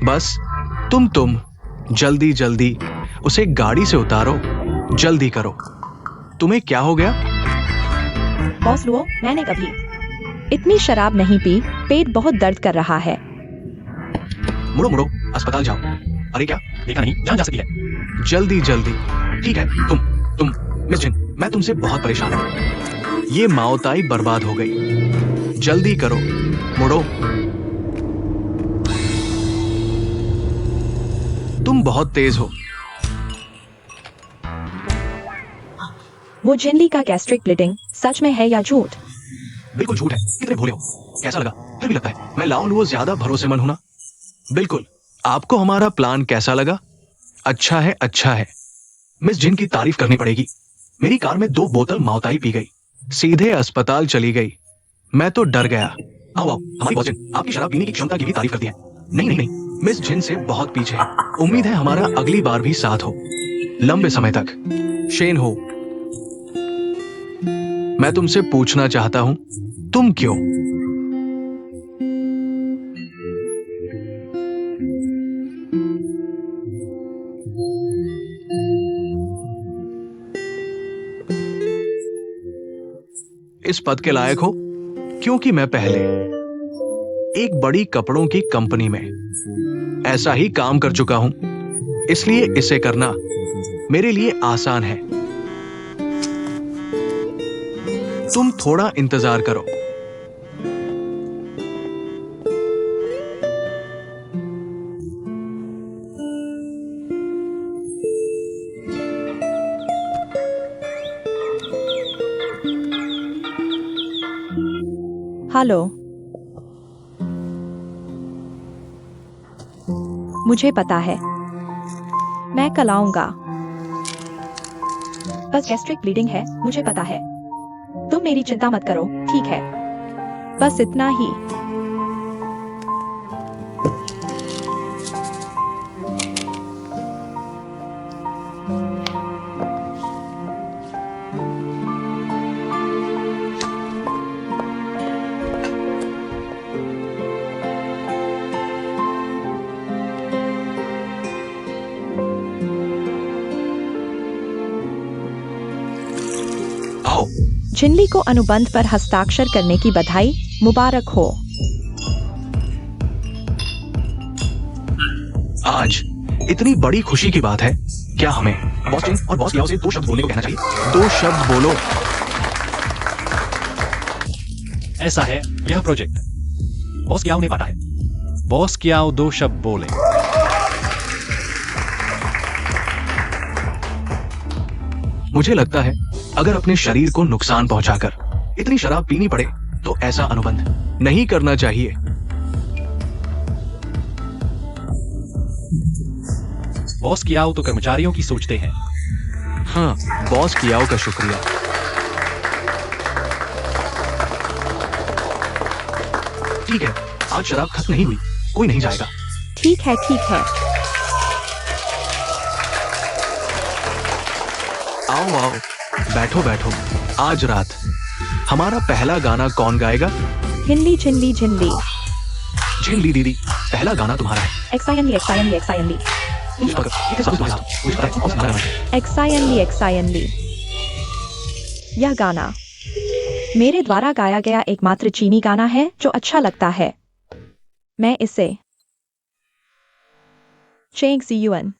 बस। तुम जल्दी जल्दी उसे गाड़ी से उतारो, जल्दी करो। तुम्हें क्या हो गया? बॉस लुओ, मैंने कभी इतनी शराब नहीं पी, पेट बहुत दर्द कर रहा है। मुड़ो, अस्पताल जाओ। अरे क्या देखा नहीं, जान जा सकती है। जल्दी जल्दी। ठीक है, तुम मिस जिन, मैं तुमसे बहुत परेशान हूं। ये माओताई बर्बाद हो गई। जल्दी करो, मुड़ो। तुम बहुत तेज हो। वो जिनली का गैस्ट्रिक ब्लीडिंग सच में है या झूठ? बिल्कुल झूठ है। कितने भोले हो। कैसा लगा? फिर भी लगता है मैं लाओ लुओ ज्यादा भरोसेमंद हूं ना। बिल्कुल। आपको हमारा प्लान कैसा लगा? अच्छा है। मिस जिन की तारीफ करनी पड़ेगी। मेरी कार में 2 बोतल माओताई पी गई, सीधे अस्पताल चली गई। मैं तो डर गया। आओ, हमारी बॉस जिन आपकी शराब पीने की क्षमता की भी तारीफ करती है। नहीं, मिस जिन से बहुत पीछे है। उम्मीद है हमारा अगली बार भी साथ हो, लंबे समय तक। शेन हो, मैं तुमसे पूछना चाहता हूं, तुम क्यों? इस पद के लायक हो? क्योंकि मैं पहले एक बड़ी कपड़ों की कंपनी में ऐसा ही काम कर चुका हूं, इसलिए इसे करना मेरे लिए आसान है। तुम थोड़ा इंतजार करो। हेलो, मुझे पता है, मैं कल आऊंगा। बस गैस्ट्रिक ब्लीडिंग है, मुझे पता है। तुम मेरी चिंता मत करो, ठीक है? बस इतना ही। आओ। जिनली को अनुबंध पर हस्ताक्षर करने की बधाई मुबारक हो। आज इतनी बड़ी खुशी की बात है। क्या हमें बॉस जिन और बॉस याओ से 2 शब्द बोलने को कहना चाहिए? 2 शब्द बोलो। ऐसा है यह प्रोजेक्ट। बॉस कियाओ ने पाता है। बॉस कियाओ 2 शब्द बोले। मुझे लगता है अगर अपने शरीर को नुकसान पहुंचाकर इतनी शराब पीनी पड़े तो ऐसा अनुबंध नहीं करना चाहिए। बॉस की आओ तो कर्मचारियों की सोचते हैं। हाँ, बॉस की आओ का शुक्रिया। ठीक है, आज शराब खत्म नहीं हुई, कोई नहीं जाएगा। ठीक है, ठीक है। आओ आओ, बैठो बैठो। आज रात हमारा पहला गाना कौन गाएगा? हिंदी झिल्ली झिल्ली। झिल्ली दीदी, पहला गाना तुम्हारा है। एक्सायनली एक्सायनली एक्सायनली मुझे पता है, ये सब तुम्हारा है। मुझे पता है, कौन सा गाना है। एक्सायनली एक्सायनली। यह गाना मेरे द्वारा गाया गया एकमात्र चीनी गाना है जो अच्छा लगता है। मैं इसे चेंग सीयुअन।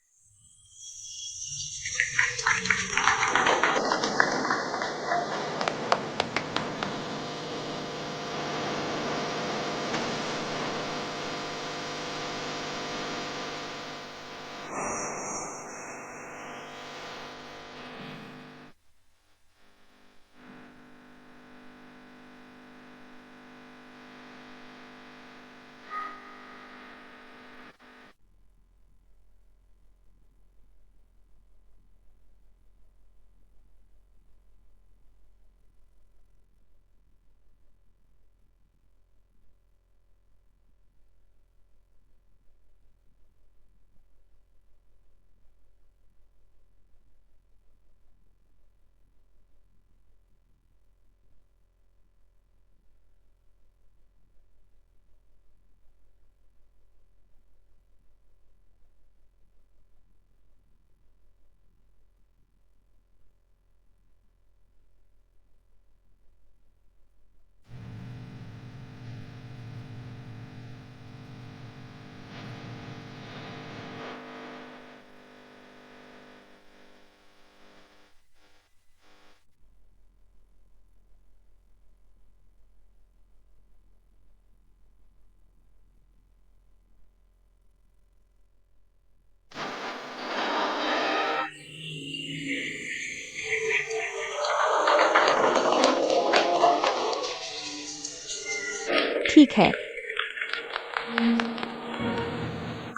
ठीक है।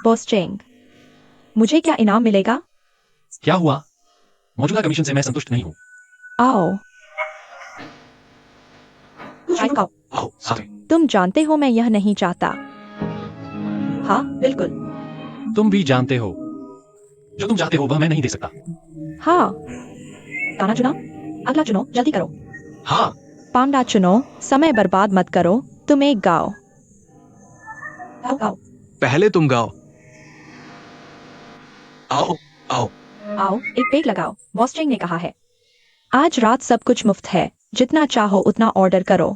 बॉस चेंग, मुझे क्या इनाम मिलेगा? क्या हुआ? मौजूदा कमीशन से मैं संतुष्ट नहीं हूँ। आओ। आओ, आओ, साथ में। तुम जानते हो मैं यह नहीं चाहता। हाँ, बिल्कुल। तुम भी जानते हो, जो तुम चाहते हो वह मैं नहीं दे सकता। हाँ। गाना चुना, अगला चुनो, जल्दी करो। हाँ, पांडा चुनो, समय बर्बाद मत करो, तुम एक गाओ। गाओ गाओ। पहले तुम गाओ। आओ आओ। आओ, एक पेग लगाओ, बॉस चेंग ने कहा है। आज रात सब कुछ मुफ्त है, जितना चाहो उतना ऑर्डर करो।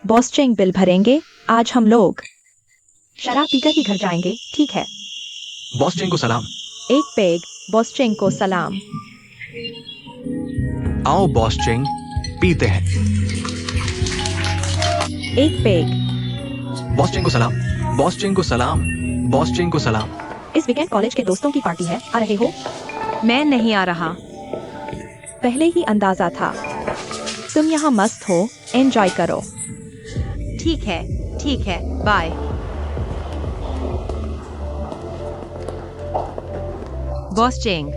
बॉस चेंग बिल भरेंगे, आज हम लोग शराब पीकर ही घर जाएंगे, ठीक है? बॉस चेंग को सलाम। एक पेग, बॉस चेंग को सलाम। आओ बॉस चेंग, पीते हैं। एक पेग। बॉस चेंग को सलाम। बॉस चेंग को सलाम। बॉस चेंग को सलाम। इस वीकेंड कॉलेज के दोस्तों की पार्टी है, आ रहे हो? मैं नहीं आ रहा। पहले ही अंदाजा था। तुम यहाँ मस्त हो, एंजॉय करो। ठीक है, बाय। बॉस चेंग,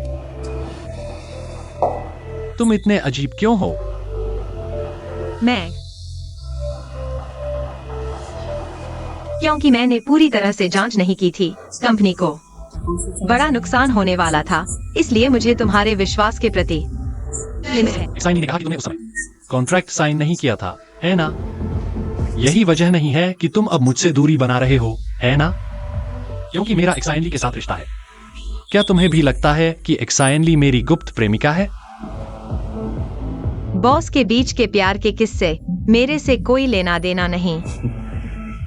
तुम इतने अजीब क्यों हो? मैं क्योंकि मैंने पूरी तरह से जांच नहीं की थी। कंपनी को बड़ा नुकसान होने वाला था, इसलिए मुझे तुम्हारे विश्वास के प्रति है। साइन ने कहा कि तुमने उस समय कॉन्ट्रैक्ट साइन नहीं किया था, है ना? यही वजह नहीं है कि तुम अब मुझसे दूरी बना रहे हो, है ना? क्योंकि मेरा एक्साइनली के साथ रिश्ता है। क्या तुम्हें भी लगता है कि एक्साइनली मेरी गुप्त प्रेमिका है? बॉस के बीच के प्यार के किस्से मेरे से कोई लेना देना नहीं।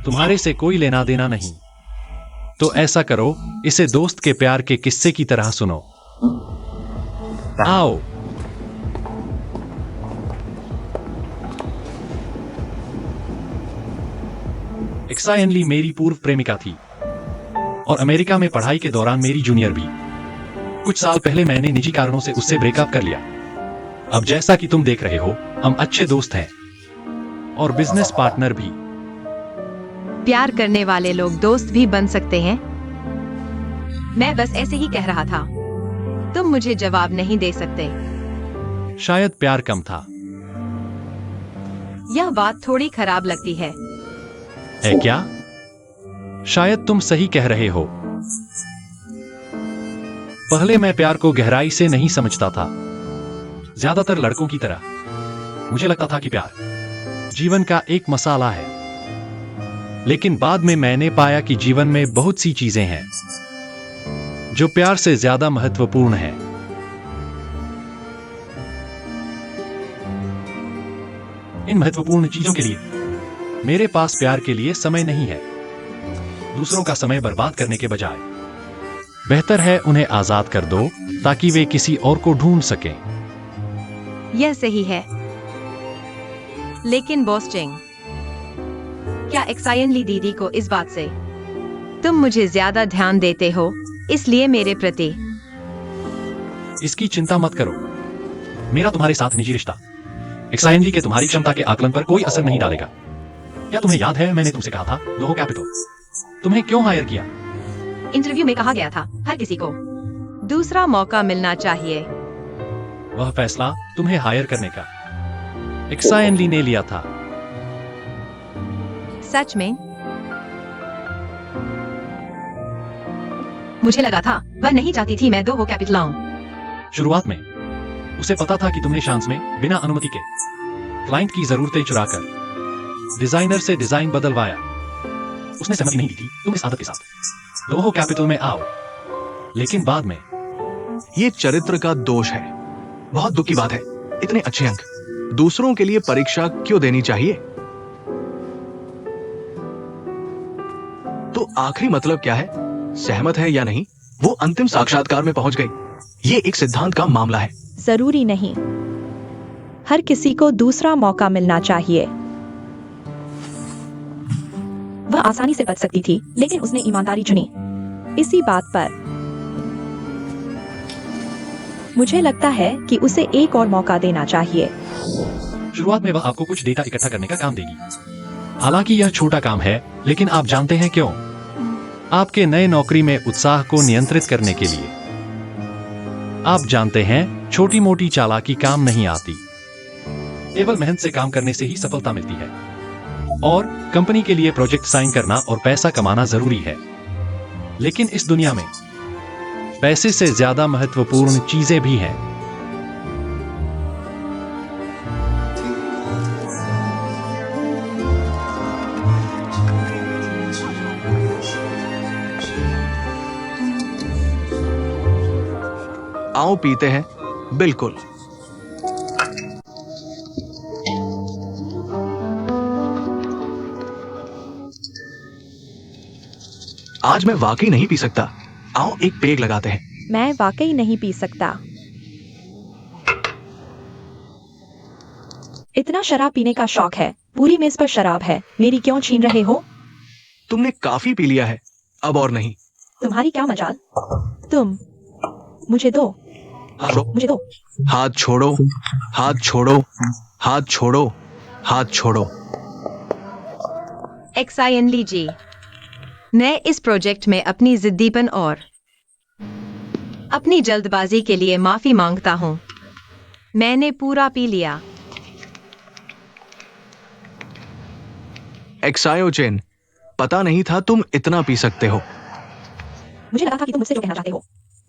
तुम्हारे से कोई लेना देना नहीं। तो ऐसा करो, इसे दोस्त के प्यार के किस्से की तरह सुनो। आओ। एक्साइनली मेरी पूर्व प्रेमिका थी और अमेरिका में पढ़ाई के दौरान मेरी जूनियर भी। कुछ साल पहले मैंने निजी कारणों से उससे ब्रेकअप कर लिया। अब जैसा कि तुम देख रहे हो, हम अच्छे दोस्त हैं और बिजनेस पार्टनर भी। प्यार करने वाले लोग दोस्त भी बन सकते हैं। मैं बस ऐसे ही कह रहा था। तुम मुझे जवाब नहीं दे सकते। शायद प्यार कम था। यह बात थोड़ी खराब लगती है। है क्या? शायद तुम सही कह रहे हो। पहले मैं प्यार को गहराई से नहीं समझता था। ज्यादातर लड़कों की तरह मुझे लगता था कि प्यार जीवन का एक मसाला है। लेकिन बाद में मैंने पाया कि जीवन में बहुत सी चीजें हैं जो प्यार से ज्यादा महत्वपूर्ण है। इन महत्वपूर्ण चीजों के लिए मेरे पास प्यार के लिए समय नहीं है। दूसरों का समय बर्बाद करने के बजाय बेहतर है उन्हें आजाद कर दो ताकि वे किसी और को ढूंढ सकें। यह सही है। लेकिन बॉस चेंग, क्या एक्सायनली दीदी को इस बात से तुम मुझे ज्यादा ध्यान देते हो, इसलिए मेरे प्रति? इसकी चिंता मत करो। मेरा तुम्हारे साथ निजी रिश्ता एक्सायनली के तुम्हारी क्षमता के आकलन पर कोई असर नहीं डालेगा। क्या तुम्हें याद है मैंने तुमसे कहा था लोहो कैपिटल तुम्हें क्यों हायर किया? इंटरव्यू में कहा गया था हर किसी को दूसरा मौका मिलना चाहिए। वह फैसला तुम्हें हायर करने का एक्सायनली ने लिया था। सच में? मुझे लगा था वह नहीं चाहती थी मैं दो कैपिटल आऊं। शुरुआत में उसे पता था कि तुमने शांस में बिना अनुमति के क्लाइंट की जरूरतें चुराकर डिजाइनर से डिजाइन बदलवाया। उसने सहमति नहीं दी थी तुम इस आदत के साथ लोहो कैपिटल में आओ। लेकिन बाद में ये चरित्र का दोष है। बहुत दुख की बात है। इतने अच्छे अंक दूसरों के लिए परीक्षा क्यों देनी चाहिए? तो आखिरी मतलब क्या है? सहमत है या नहीं? वो अंतिम साक्षात्कार में पहुंच गई। ये एक सिद्धांत का मामला है। जरूरी नहीं। हर किसी को दूसरा मौका मिलना चाहिए। वह आसानी से बच सकती थी, लेकिन उसने ईमानदारी चुनी। इसी बात पर मुझे लगता है कि उसे एक और मौका देना चाहिए। शुरुआत में वह आपको कुछ डेटा इकट्ठा करने का काम देगी। हालांकि यह छोटा काम है, लेकिन आप जानते हैं क्यों? आपके नए नौकरी में उत्साह को नियंत्रित करने के लिए। आप जानते हैं छोटी मोटी चालाकी काम नहीं आती। केवल मेहनत से काम करने से ही सफलता मिलती है। और कंपनी के लिए प्रोजेक्ट साइन करना और पैसा कमाना जरूरी है। लेकिन इस दुनिया में पैसे से ज्यादा महत्वपूर्ण चीजें भी हैं। आओ पीते हैं। बिल्कुल। आज मैं वाकई नहीं पी सकता। आओ एक पेग लगाते हैं। मैं वाकई नहीं पी सकता। इतना शराब पीने का शौक है। पूरी मेज पर शराब है। मेरी क्यों छीन रहे हो? तुमने काफी पी लिया है, अब और नहीं। तुम्हारी क्या मजाल? तुम मुझे दो। मुझे दो। हाथ छोड़ो, हाथ छोड़ो, हाथ छोड़ो, हाथ छोड़ो। एक्सायनली जी, मैं इस प्रोजेक्ट में अपनी जिद्दीपन और अपनी जल्दबाजी के लिए माफी मांगता हूं। मैंने पूरा पी लिया। एक्सायोचेन, पता नहीं था तुम इतना पी सकते हो। मुझे लगा था कि तुम मुझसे जो कहना चाहते हो।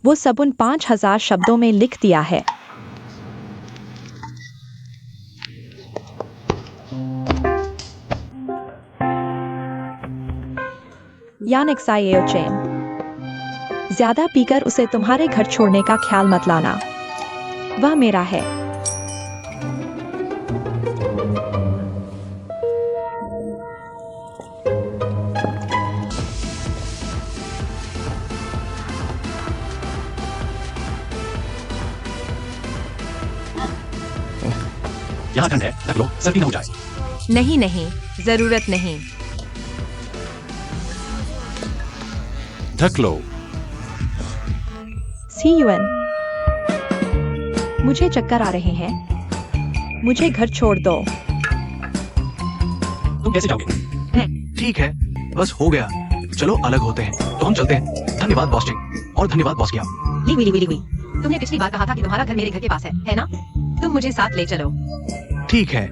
वो सब उन 5000 शब्दों में लिख दिया है। यानिक सायोचेन, ज्यादा पीकर उसे तुम्हारे घर छोड़ने का ख्याल मत लाना। वह मेरा है। यहाँ ठंड है, रख लो, सर्दी न हो जाए। नहीं नहीं, जरूरत नहीं। ढक लो। सीयूएन, मुझे चक्कर आ रहे हैं। मुझे घर छोड़ दो। तुम कैसे जाओगे? ठीक है, बस हो गया। चलो अलग होते हैं। तो हम चलते हैं। धन्यवाद बॉस चिंग। और धन्यवाद बॉस किया। ली। तुमने पिछली बार कहा था कि तुम्हारा घर मेरे घर के पास है ना? तुम मुझे साथ ले चलो। ठीक है।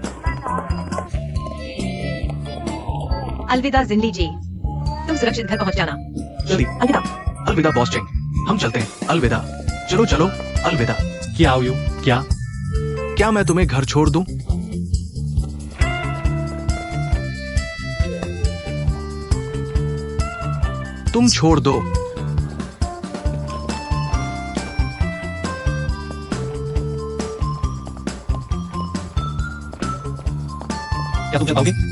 अलविदा जिंदली जी, तुम सुरक्षित घर पहुंच जाना। जल्दी। अलविदा। अलविदा बॉस चेंग, हम चलते हैं। अलविदा। चलो चलो, अलविदा। क्या हो यू? क्या? क्या मैं तुम्हें घर छोड़ दूं? तुम छोड़ दो। क्या तुम चल पाओगे?